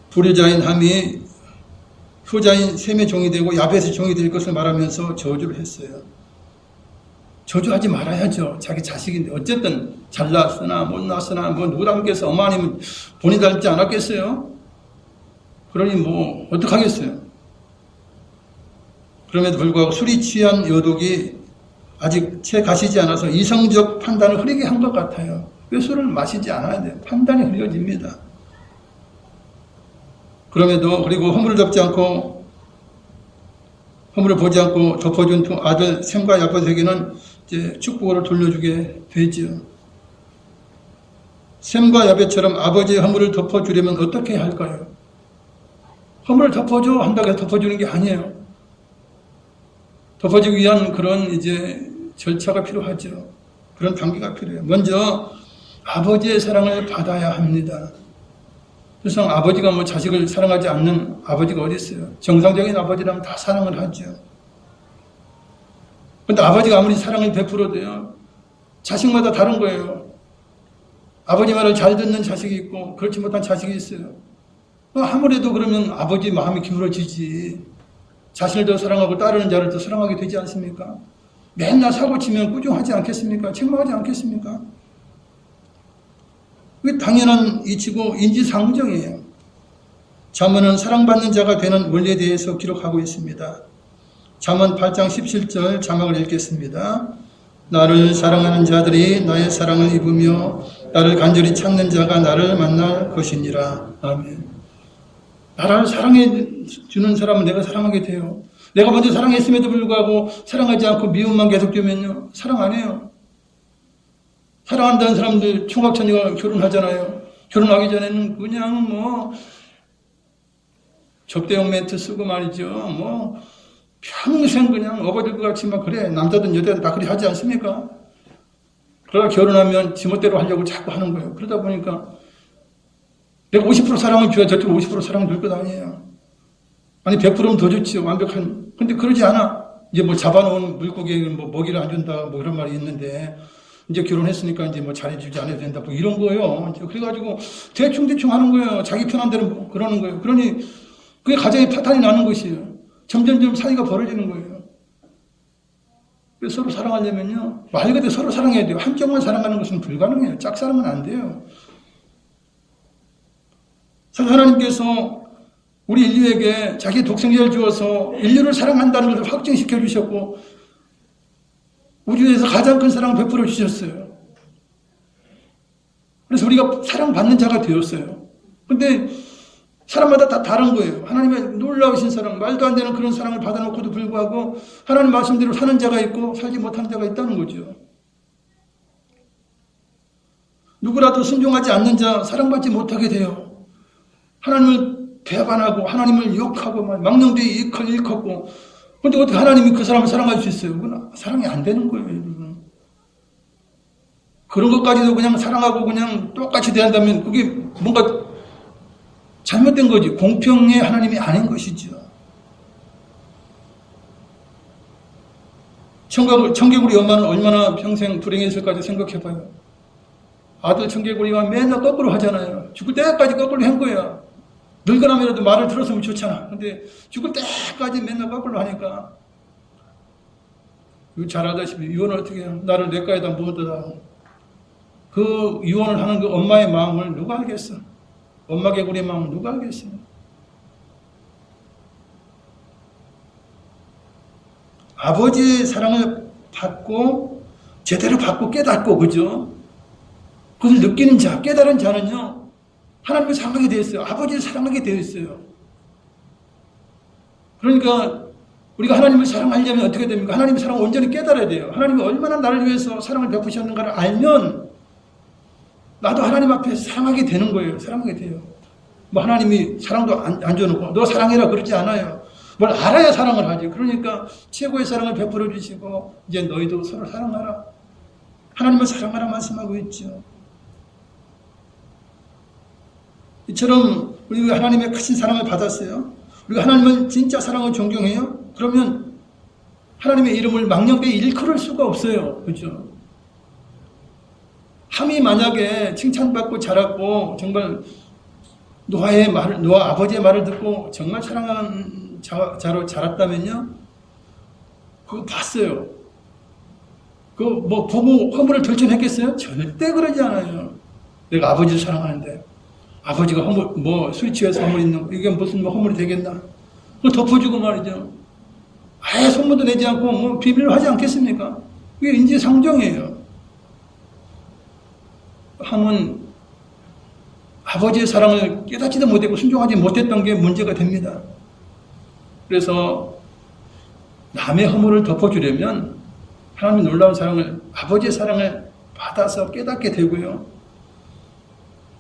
불효자인 함이 효자인 셈의 종이 되고 야벳의 종이 될 것을 말하면서 저주를 했어요. 저주하지 말아야죠. 자기 자식인데 어쨌든 잘났으나 못났으나 누구 닮겠어. 엄마 아니면 본인 닮지 않았겠어요? 그러니 어떡하겠어요. 그럼에도 불구하고 술이 취한 여독이 아직 채 가시지 않아서 이성적 판단을 흐리게 한 것 같아요. 왜 술을 마시지 않아야 돼요? 판단이 흐려집니다. 그리고 허물을 보지 않고 덮어준 두 아들 셈과 야벳에게는 이제 축복을 돌려주게 되죠. 셈과 야벳처럼 아버지의 허물을 덮어주려면 어떻게 해야 할까요? 허물을 덮어줘 한다고 해서 덮어주는 게 아니에요. 덮어주기 위한 그런 이제 절차가 필요하죠. 그런 단계가 필요해요. 먼저 아버지의 사랑을 받아야 합니다. 그래서 아버지가 뭐 자식을 사랑하지 않는 아버지가 어디 있어요? 정상적인 아버지라면 다 사랑을 하죠. 근데 아버지가 아무리 사랑을 베풀어도요, 자식마다 다른 거예요. 아버지 말을 잘 듣는 자식이 있고 그렇지 못한 자식이 있어요. 아무래도 그러면 아버지 마음이 기울어지지. 자신을 더 사랑하고 따르는 자를 더 사랑하게 되지 않습니까? 맨날 사고치면 꾸중하지 않겠습니까? 책망하지 않겠습니까? 그게 당연한 이치고 인지상정이에요. 잠언은 사랑받는 자가 되는 원리에 대해서 기록하고 있습니다. 잠언 8장 17절 자막을 읽겠습니다. 나를 사랑하는 자들이 나의 사랑을 입으며 나를 간절히 찾는 자가 나를 만날 것이니라. 아멘. 나를 사랑해 주는 사람은 내가 사랑하게 돼요. 내가 먼저 사랑했음에도 불구하고 사랑하지 않고 미움만 계속되면요, 사랑 안 해요. 사랑한다는 사람들 총각처녀가 결혼하잖아요. 결혼하기 전에는 그냥 뭐 접대용 멘트 쓰고 말이죠. 뭐 평생 그냥 어버들것 같이 막 그래. 남자든 여자든 다 그리 하지 않습니까? 그러다 결혼하면 지멋대로 하려고 자꾸 하는 거예요. 그러다 보니까 내가 50% 사랑을 줘야 저쪽 50% 사랑을 줄 것 아니에요. 아니 100%면 더 좋지요. 완벽한. 근데 그러지 않아. 이제 뭐 잡아놓은 물고기에 뭐 먹이를 안 준다 뭐 그런 말이 있는데 이제 결혼했으니까 이제 뭐 잘해주지 않아도 된다 뭐 이런 거예요. 그래가지고 대충 하는 거예요. 자기 편한 대로 뭐 그러는 거예요. 그러니 그게 가정의 파탄이 나는 것이에요. 점점점 사이가 벌어지는 거예요. 그래서 서로 사랑하려면요, 말 그대로 서로 사랑해야 돼요. 한쪽만 사랑하는 것은 불가능해요. 짝사랑은 안 돼요. 하나님께서 우리 인류에게 자기 독생자를 주어서 인류를 사랑한다는 것을 확증시켜 주셨고 우주에서 가장 큰 사랑을 베풀어 주셨어요. 그래서 우리가 사랑받는 자가 되었어요. 근데 사람마다 다 다른 거예요. 하나님의 놀라우신 사랑, 말도 안 되는 그런 사랑을 받아놓고도 불구하고 하나님 말씀대로 사는 자가 있고 살지 못하는 자가 있다는 거죠. 누구라도 순종하지 않는 자 사랑받지 못하게 돼요. 하나님을 배반하고 하나님을 욕하고 망령되이 일컫고 그런데 어떻게 하나님이 그 사람을 사랑할 수 있어요? 그건 사랑이 안 되는 거예요. 여러분. 그런 것까지도 그냥 사랑하고 그냥 똑같이 대한다면 그게 뭔가 잘못된 거지. 공평의 하나님이 아닌 것이죠. 청개구리 엄마는 얼마나 평생 불행했을까지 생각해봐요. 아들 청개구리가 맨날 거꾸로 하잖아요. 죽을 때까지 거꾸로 한 거야. 늙어나면라도 말을 들었으면 좋잖아. 근데 죽을 때까지 맨날 거꾸로 하니까 잘 알다시피 유언을 어떻게 해요? 나를 냇가에다 묻어다. 그 유언을 하는 그 엄마의 마음을 누가 알겠어? 엄마 개구리의 마음을 누가 알겠어요? 아버지의 사랑을 받고 제대로 받고 깨닫고 그죠? 그것을 느끼는 자, 깨달은 자는요 하나님을 사랑하게 되어 있어요. 아버지를 사랑하게 되어 있어요. 그러니까 우리가 하나님을 사랑하려면 어떻게 됩니까? 하나님의 사랑을 온전히 깨달아야 돼요. 하나님이 얼마나 나를 위해서 사랑을 베푸셨는가를 알면 나도 하나님 앞에 사랑하게 되는 거예요. 사랑하게 돼요. 뭐 하나님이 사랑도 안 줘놓고 너 사랑해라 그러지 않아요. 뭘 알아야 사랑을 하지. 그러니까 최고의 사랑을 베풀어 주시고 이제 너희도 서로 사랑하라. 하나님을 사랑하라 말씀하고 있죠. 이처럼 우리가 하나님의 크신 사랑을 받았어요. 우리가 하나님을 진짜 사랑을 존경해요. 그러면 하나님의 이름을 망령되이 일컬을 수가 없어요. 그렇죠? 함이 만약에 칭찬받고 자랐고 정말 노아 아버지의 말을 듣고 정말 사랑하는 자로 자랐다면요. 그거 봤어요. 그거 뭐 보고 허물을 들춰냈겠어요? 절대 그러지 않아요. 내가 아버지를 사랑하는데 아버지가 허물, 뭐 술 취해서 허물 있는 거 이게 무슨 뭐 허물이 되겠나? 그거 덮어주고 말이죠. 아예 소문도 내지 않고 뭐 비밀로 하지 않겠습니까? 그게 인지상정이에요. 함은 아버지의 사랑을 깨닫지도 못했고 순종하지 못했던 게 문제가 됩니다. 그래서 남의 허물을 덮어주려면 하나님의 놀라운 사랑을, 아버지의 사랑을 받아서 깨닫게 되고요.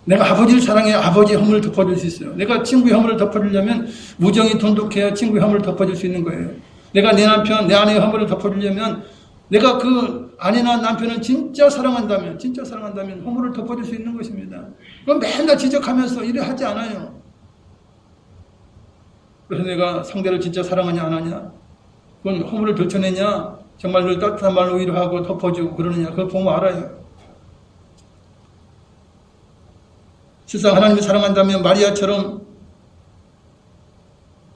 내가 아버지를 사랑해 아버지의 허물을 덮어줄 수 있어요. 내가 친구의 허물을 덮어주려면 우정이 돈독해야 친구의 허물을 덮어줄 수 있는 거예요. 내가 내 남편, 내 아내의 허물을 덮어주려면 내가 그 아내나 남편을 진짜 사랑한다면 허물을 덮어줄 수 있는 것입니다. 그건 맨날 지적하면서 일을 하지 않아요. 그래서 내가 상대를 진짜 사랑하냐 안 하냐, 그건 허물을 덜쳐내냐, 정말 늘 따뜻한 말로 위로하고 덮어주고 그러느냐, 그걸 보면 알아요. 실상 하나님을 사랑한다면 마리아처럼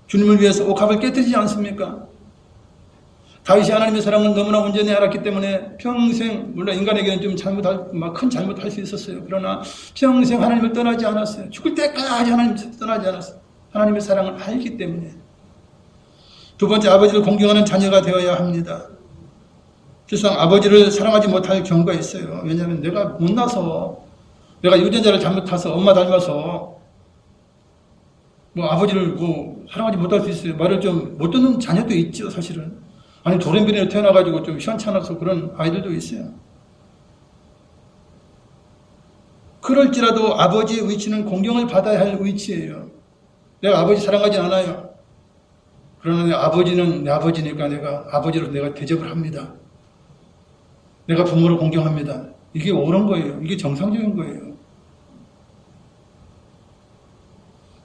주님을 위해서 옥합을 깨뜨리지 않습니까? 다윗이 하나님의 사랑을 너무나 온전히 알았기 때문에 평생, 물론 인간에게는 좀 큰 잘못할 수 있었어요. 그러나 평생 하나님을 떠나지 않았어요. 죽을 때까지 하나님을 떠나지 않았어요. 하나님의 사랑을 알기 때문에. 두 번째, 아버지를 공경하는 자녀가 되어야 합니다. 실상 아버지를 사랑하지 못할 경우가 있어요. 왜냐하면 내가 못나서, 내가 유전자를 잘못 타서 엄마 닮아서 아버지를 사랑하지 못할 수 있어요. 말을 좀 못 듣는 자녀도 있죠, 사실은. 아니, 돌연변이로 태어나가지고 좀 시원찮아서 그런 아이들도 있어요. 그럴지라도 아버지의 위치는 공경을 받아야 할 위치예요. 내가 아버지 사랑하지 않아요. 그러나 내 아버지는 내 아버지니까 내가 아버지로 내가 대접을 합니다. 내가 부모를 공경합니다. 이게 옳은 거예요. 이게 정상적인 거예요.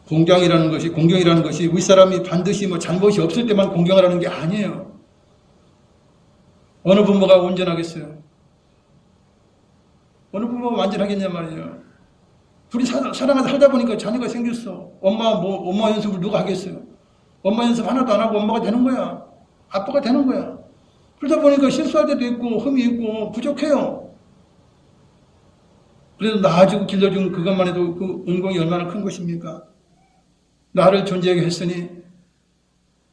공경이라는 것이 윗사람이 반드시 잘못이 없을 때만 공경하라는 게 아니에요. 어느 부모가 온전하겠어요? 어느 부모가 완전하겠냐 말이에요. 둘이 사랑하다 살다 보니까 자녀가 생겼어. 엄마 연습을 누가 하겠어요? 엄마 연습 하나도 안 하고 엄마가 되는 거야. 아빠가 되는 거야. 그러다 보니까 실수할 때도 있고 흠이 있고 부족해요. 그래도 낳아주고 길러준 그것만 해도 그 은공이 얼마나 큰 것입니까? 나를 존재하게 했으니,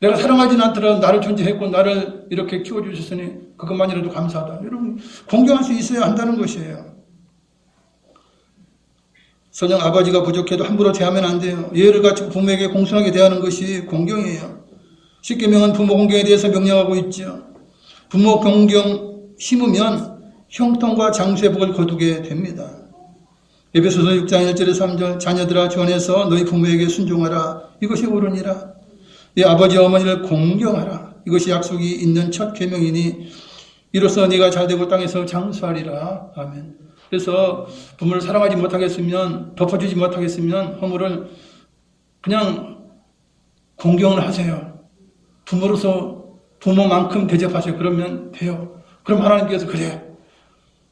내가 사랑하지는 않더라도 나를 존재했고 나를 이렇게 키워주셨으니 그것만이라도 감사하다. 여러분, 공경할 수 있어야 한다는 것이에요. 설령 아버지가 부족해도 함부로 대하면 안 돼요. 예를 갖추고 부모에게 공손하게 대하는 것이 공경이에요. 십계명은 부모 공경에 대해서 명령하고 있죠. 부모 공경 심으면 형통과 장수의 복을 거두게 됩니다. 에베소서 6장 1절에 3절, 자녀들아 주 안에서 너희 부모에게 순종하라. 이것이 옳으니라. 네 아버지 어머니를 공경하라. 이것이 약속이 있는 첫 계명이니 이로써 네가 잘되고 땅에서 장수하리라. 아멘. 그래서 부모를 사랑하지 못하겠으면, 덮어주지 못하겠으면 허물을 그냥 공경을 하세요. 부모로서 부모만큼 대접하세요. 그러면 돼요. 그럼 하나님께서 그래,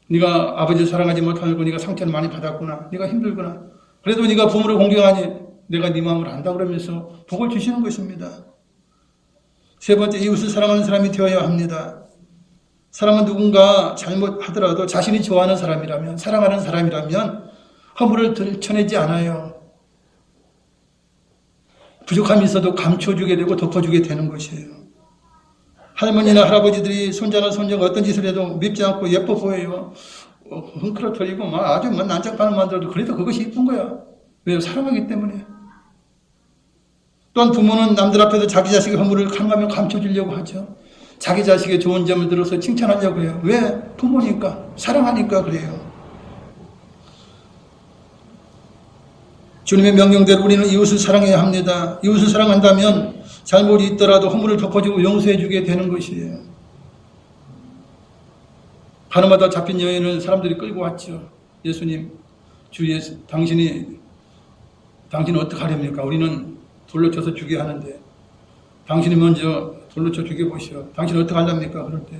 네가 아버지를 사랑하지 못하고 네가 상처를 많이 받았구나, 네가 힘들구나, 그래도 네가 부모를 공경하니 내가 네 마음을 안다 그러면서 복을 주시는 것입니다. 세 번째, 이웃을 사랑하는 사람이 되어야 합니다. 사람은 누군가 잘못하더라도 자신이 좋아하는 사람이라면, 사랑하는 사람이라면 허물을 들춰내지 않아요. 부족함이 있어도 감춰주게 되고 덮어주게 되는 것이에요. 할머니나 할아버지들이 손자나 손녀가 어떤 짓을 해도 밉지 않고 예뻐 보여요. 흥크러뜨리고 아주 난장판을 만들어도 그래도 그것이 이쁜 거야. 왜요? 사랑하기 때문에. 또한 부모는 남들 앞에서 자기 자식의 허물을 강하면 감춰주려고 하죠. 자기 자식의 좋은 점을 들어서 칭찬하려고 해요. 왜? 부모니까, 사랑하니까 그래요. 주님의 명령대로 우리는 이웃을 사랑해야 합니다. 이웃을 사랑한다면 잘못이 있더라도 허물을 덮어주고 용서해주게 되는 것이에요. 하루마다 잡힌 여인을 사람들이 끌고 왔죠. 예수님, 주 예수, 당신은 어떻게 하렵니까? 우리는 돌로 쳐서 죽게 하는데 당신이 먼저 돌로 쳐 죽여보시오. 당신은 어떻게 하렵니까? 그럴 때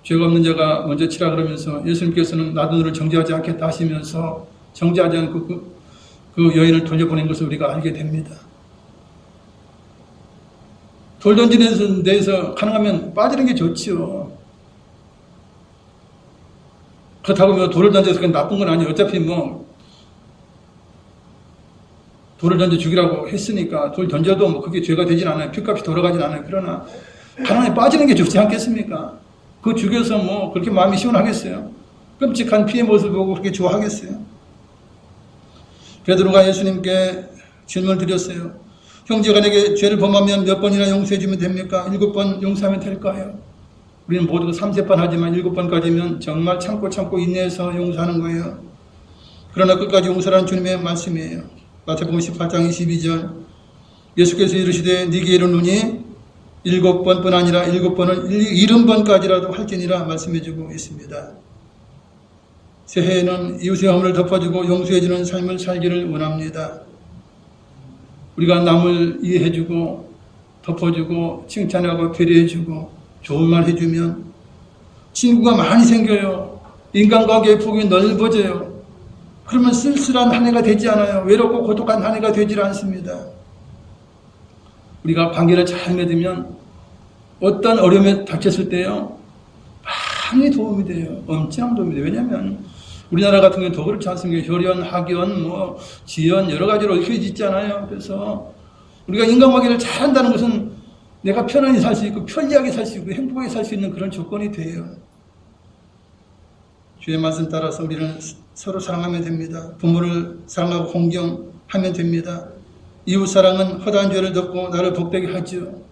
죄가 없는 자가 먼저 치라 그러면서 예수님께서는 나도 너를 정죄하지 않겠다 하시면서 정죄하지 않고 그 여인을 돌려보낸 것을 우리가 알게 됩니다. 돌 던지는 데에서 가능하면 빠지는 게 좋지요. 그렇다고 돌을 던져서 그게 나쁜 건 아니에요. 어차피 돌을 던져 죽이라고 했으니까 돌 던져도 그게 죄가 되진 않아요. 피값이 돌아가진 않아요. 그러나 가난에 빠지는 게 좋지 않겠습니까? 그거 죽여서 그렇게 마음이 시원하겠어요? 끔찍한 피의 모습을 보고 그렇게 좋아하겠어요? 베드로가 예수님께 질문을 드렸어요. 형제가 내게 죄를 범하면 몇 번이나 용서해 주면 됩니까? 7번 용서하면 될까요? 우리는 모두 3세판 하지만 7번까지면 정말 참고 인내해서 용서하는 거예요. 그러나 끝까지 용서라는 주님의 말씀이에요. 마태복음 18장 22절 예수께서 이르시되 네게 이르노니 7번뿐 아니라 7번은 70번까지라도 할지니라 말씀해주고 있습니다. 새해에는 이웃의 허물을 덮어주고 용서해주는 삶을 살기를 원합니다. 우리가 남을 이해해주고 덮어주고 칭찬하고 배려해주고 좋은 말 해주면 친구가 많이 생겨요. 인간관계의 폭이 넓어져요. 그러면 쓸쓸한 한 해가 되지 않아요. 외롭고 고독한 한 해가 되질 않습니다. 우리가 관계를 잘 맺으면 어떤 어려움에 닥쳤을 때요 많이 도움이 돼요. 엄청난 도움이 돼요. 왜냐하면 우리나라 같은 경우는 더 그렇지 않습니까? 혈연, 학연, 지연 여러 가지로 얽혀져 있잖아요. 그래서 우리가 인간관계를 잘한다는 것은 내가 편안히 살 수 있고 편리하게 살 수 있고 행복하게 살 수 있는 그런 조건이 돼요. 주의 말씀 따라서 우리는 서로 사랑하면 됩니다. 부모를 사랑하고 공경하면 됩니다. 이웃 사랑은 허다한 죄를 덮고 나를 복되게 하죠.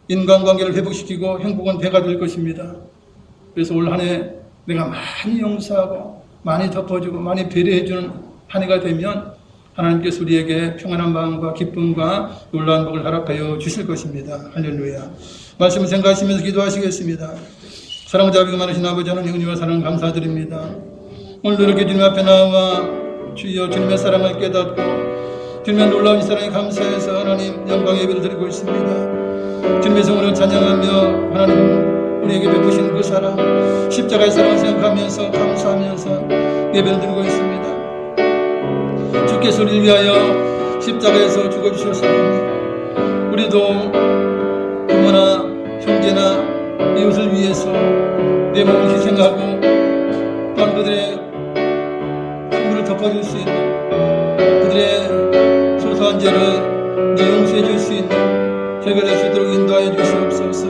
인간관계를 회복시키고 행복은 배가 될 것입니다. 그래서 올 한 해 내가 많이 용서하고 많이 덮어주고 많이 배려해주는 한 해가 되면 하나님께서 우리에게 평안한 마음과 기쁨과 놀라운 복을 허락하여 주실 것입니다. 할렐루야. 말씀을 생각하시면서 기도하시겠습니다. 사랑을 자비가 많으신 아버지 하나님 은혜와 사랑 감사드립니다. 오늘도 이렇게 주님 앞에 나와 주여 주님의 사랑을 깨닫고 주님의 놀라운 사랑에 감사해서 하나님 영광 예배를 드리고 있습니다. 주님의 성을 찬양하며 하나님 우리에게 베푸신 그 사랑 십자가의 사랑을 생각하면서 감사하면서 예배를 드리고 있습니다. 주께서 우리를 위하여 십자가에서 죽어주셨사오니 우리도 부모나 형제나 이웃을 위해서 내 몸을 희생하고 또한 그들의 허물을 덮어줄 수 있는 그들의 소소한 죄를 용서해 줄 수 있는 저희가 될 수 있도록 인도하여 주시옵소서.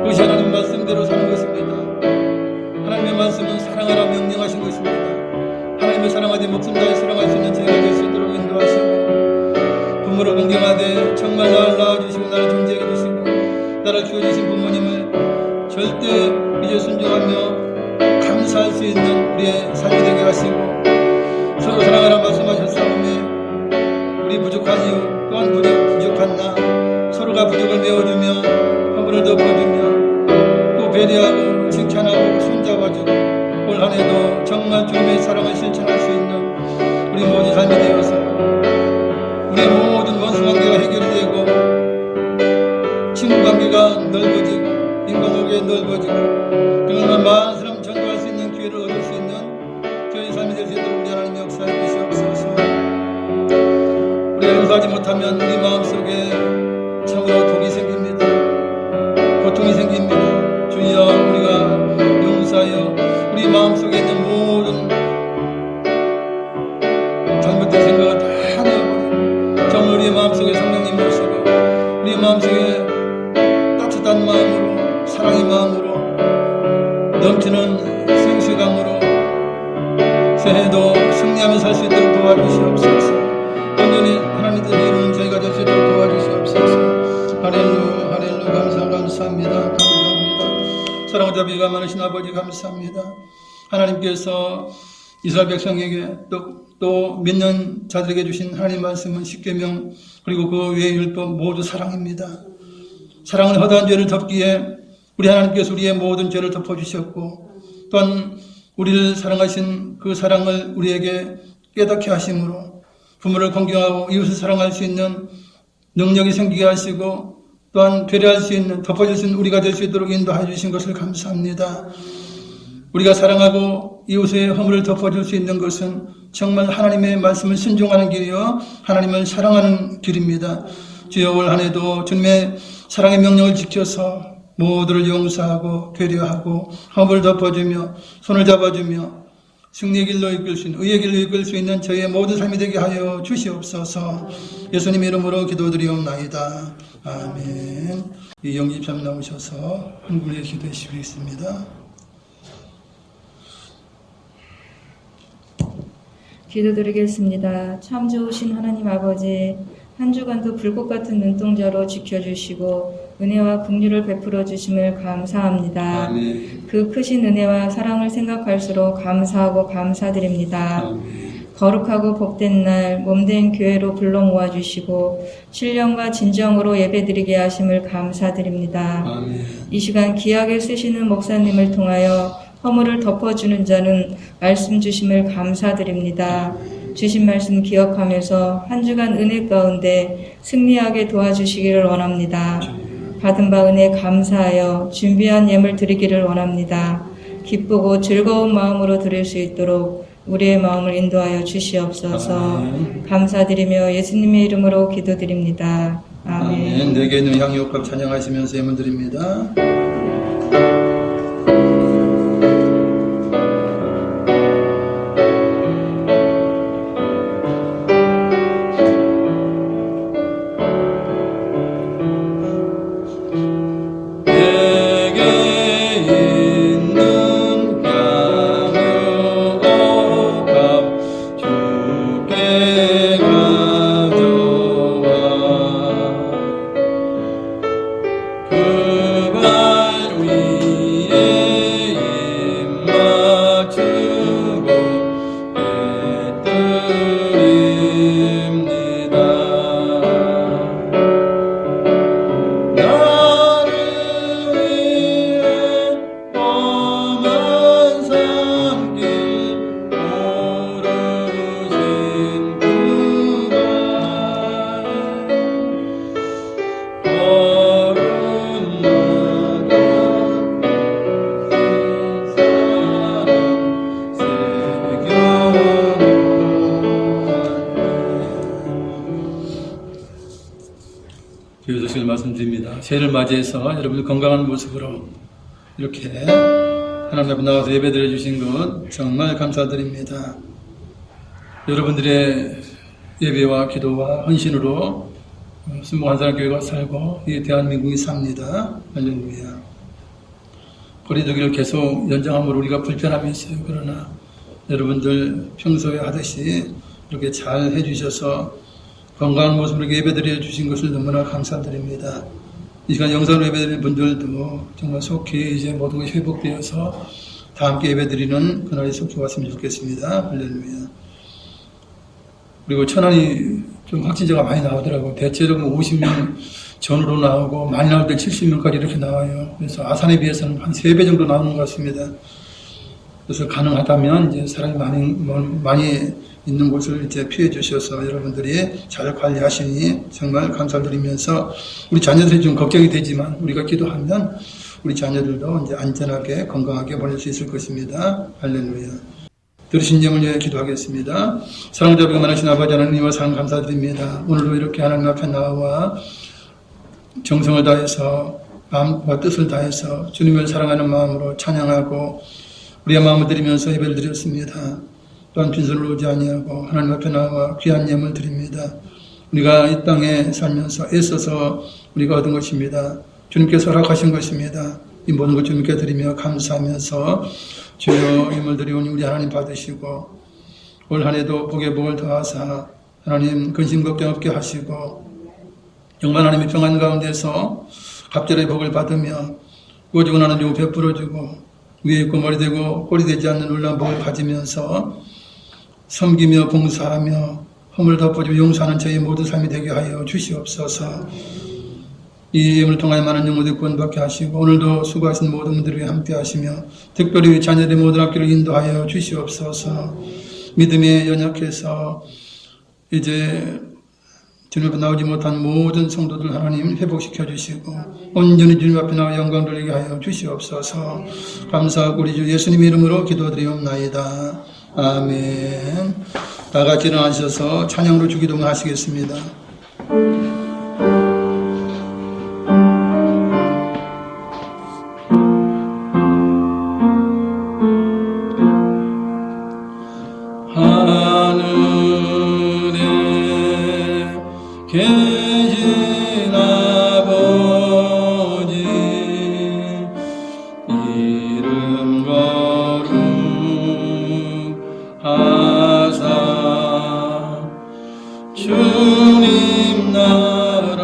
그것이 하나님 말씀대로 사는 것입니다. 하나님의 말씀은 사랑하라 명령하신 것입니다. 하나님을 사랑하되 목숨 다해 사랑할 수 있는 저희가 될 수 있도록 인도하시고 부모를 공경하되 정말 나를 낳아주시고 나를 존재해 주시고 나를 키워주신 부모님을 절대 잊어 순종하며 감사할 수 있는 우리의 삶이 되게 하시고 서로 사랑하라 말씀하셨사오니 우리 부족한 이유 또한 부족한 나 서로가 부족을 메워주며 허물을 덮어주며 또 배려하고 칭찬하고 손잡아주고 올 한 해도 정말 주님의 사랑을 실천할 수 있는 우리 모든 삶이 되어서 우리의 모든 원수관계가 해결이 되고 친구관계가 넓어지고 인간관계가 넓어지고 그러나 많은 사람 전도할 수 있는 기회를 얻을 수 있는 저희 삶이 될 수 있도록 우리 하나님 역사해 주시옵소서. 우리가 용서하지 못하면 우리 마음속에 참으로 독이 생깁니다. 고통이 생깁니다. 주여 우리가 용서하여 우리 마음속에 있는 모든 잘못된 생각을 다 내어버리고 정말 우리의 마음속에 성령님 모시고 우리의 마음속에 따뜻한 마음으로 사랑의 마음으로 넘치는 생수강으로 새해도 승리하며 살 수 있도록 도와주시옵소서. 온전히 하나님께서 이루는 저희가 될 수 있도록 도와주시옵소서. 할렐루야 할렐루야 감사합니다. 사랑과 자비가 많으신 아버지 감사합니다. 하나님께서 이스라엘 백성에게 또 믿는 자들에게 주신 하나님 말씀은 십계명 그리고 그 외의 율법 모두 사랑입니다. 사랑은 허다한 죄를 덮기에 우리 하나님께서 우리의 모든 죄를 덮어주셨고 또한 우리를 사랑하신 그 사랑을 우리에게 깨닫게 하심으로 부모를 공경하고 이웃을 사랑할 수 있는 능력이 생기게 하시고 또한 배려할 수 있는 덮어줄 수 있는 우리가 될 수 있도록 인도해 주신 것을 감사합니다. 우리가 사랑하고 이웃의 허물을 덮어줄 수 있는 것은 정말 하나님의 말씀을 순종하는 길이요 하나님을 사랑하는 길입니다. 주여 올 한 해도 주님의 사랑의 명령을 지켜서 모두를 용서하고 배려하고 허물을 덮어주며 손을 잡아주며 승리의 길로 이끌 수 있는 의의 길로 이끌 수 있는 저희의 모든 삶이 되게 하여 주시옵소서. 예수님 이름으로 기도드리옵나이다. 아멘. 이영기 집사님 나오셔서 한 분에 기도해 주시겠습니다. 기도드리겠습니다. 참 좋으신 하나님 아버지, 한 주간도 불꽃 같은 눈동자로 지켜주시고 은혜와 긍휼을 베풀어 주심을 감사합니다. 아멘. 그 크신 은혜와 사랑을 생각할수록 감사하고 감사드립니다. 아멘. 거룩하고 복된 날 몸된 교회로 불러 모아주시고 신령과 진정으로 예배드리게 하심을 감사드립니다. 아멘. 이 시간 귀하게 쓰시는 목사님을 통하여 허물을 덮어주는 자는 말씀 주심을 감사드립니다. 주신 말씀 기억하면서 한 주간 은혜 가운데 승리하게 도와주시기를 원합니다. 받은 바 은혜 감사하여 준비한 예물 드리기를 원합니다. 기쁘고 즐거운 마음으로 드릴 수 있도록 우리의 마음을 인도하여 주시옵소서. 아멘. 감사드리며 예수님의 이름으로 기도드립니다. 아멘. 아멘. 내게 있는 향유옥합 찬양하시면서 예물 드립니다. 교회 소식을 말씀드립니다. 새해를 맞이해서 여러분들 건강한 모습으로 이렇게 하나님 앞에 나와서 예배드려 주신 것 정말 감사드립니다. 여러분들의 예배와 기도와 헌신으로 순복한 사람 교회가 살고 이 대한민국이 삽니다. 할렐루야. 거리두기를 계속 연장함으로 우리가 불편함이 있어요. 그러나 여러분들 평소에 하듯이 이렇게 잘 해주셔서 건강한 모습으로 예배드려 주신 것을 너무나 감사드립니다. 이 시간 영상으로 예배드리는 분들도 정말 속히 이제 모든 것이 회복되어서 다 함께 예배드리는 그날이 속히 왔으면 좋겠습니다. 할렐루야. 그리고 천안이 좀 확진자가 많이 나오더라고요. 대체적으로 50명 전후로 나오고 많이 나올 때 70명까지 이렇게 나와요. 그래서 아산에 비해서는 한 3배 정도 나오는 것 같습니다. 그래서 가능하다면 이제 사람이 많이 있는 곳을 이제 피해 주셔서 여러분들이 잘 관리하시니 정말 감사드리면서 우리 자녀들이 좀 걱정이 되지만 우리가 기도하면 우리 자녀들도 이제 안전하게 건강하게 보낼 수 있을 것입니다. 할렐루야. 들으신 예물 위해 기도하겠습니다. 사랑자 비가 많으신 아버지 하나님과 사랑 감사드립니다. 오늘도 이렇게 하나님 앞에 나와 정성을 다해서 마음과 뜻을 다해서 주님을 사랑하는 마음으로 찬양하고 우리의 마음을 드리면서 예배를 드렸습니다. 또한 빈손으로 오지 아니하고 하나님 앞에 나와 귀한 예물 드립니다. 우리가 이 땅에 살면서 애써서 우리가 얻은 것입니다. 주님께서 허락하신 것입니다. 이 모든 것 주님께 드리며 감사하면서 주여 예물 드리오니 우리 하나님 받으시고 올 한 해도 복에 복을 더하사 하나님 근심 걱정 없게 하시고 영원 하나님의 평안 가운데서 갑절의 복을 받으며 오죽은 하나님 베풀어주고 위에 있고 머리 되고 꼴이 되지 않는 놀라운 복을 가지면서 섬기며 봉사하며 허물 덮어주고 용서하는 저희 모든 삶이 되게 하여 주시옵소서. 이 예물을 통하여 많은 영혼들이 구원받게 하시고 오늘도 수고하신 모든 분들을 위해 함께 하시며 특별히 자녀들의 모든 학교를 인도하여 주시옵소서. 믿음에 연약해서 이제 주님 앞에 나오지 못한 모든 성도들 하나님 회복시켜 주시고 온전히 주님 앞에 나와 영광 돌리게 하여 주시옵소서. 감사하고 우리 주 예수님 이름으로 기도드리옵나이다. 아멘. 다 같이 일어나셔서 찬양으로 주기도문 하시겠습니다. 계신 아버지 이름 거룩하사 주님 나라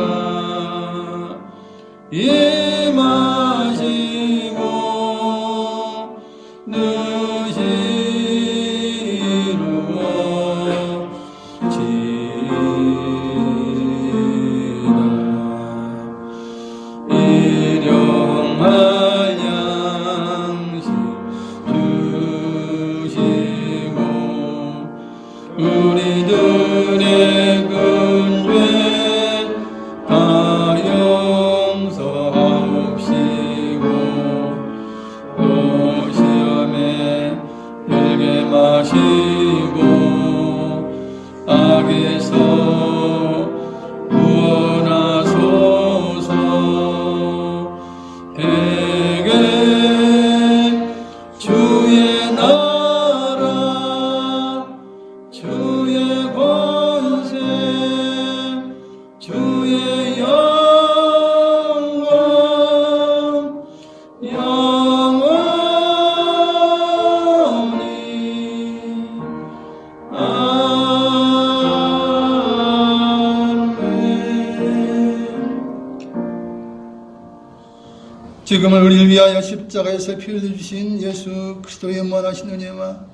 지금은 우리를 위하여 십자가에서 피 흘려주신 예수 그리스도의 무한하신 은혜와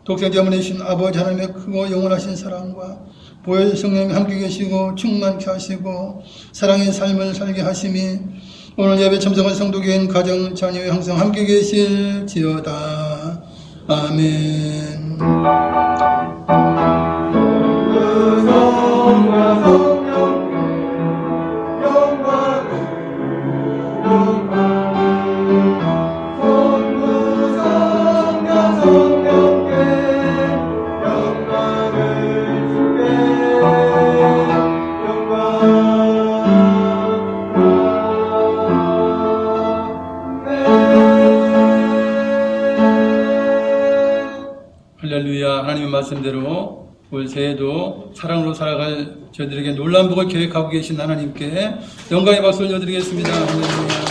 독생자분이신 아버지 하나님의 크고 영원하신 사랑과 보혜사 성령님 함께 계시고 충만케 하시고 사랑의 삶을 살게 하심이 오늘 예배 참석한 성도교인 가정 자녀에 항상 함께 계실지어다. 아멘. 성과 성령께 영광을 성부성자 성령께 영광을 주게 영광 할렐루야. 하나님의 말씀대로 올 새해도 사랑으로 살아갈 저희들에게 놀라운 복을 계획하고 계신 하나님께 영광의 박수를 올려드리겠습니다. 할렐루야.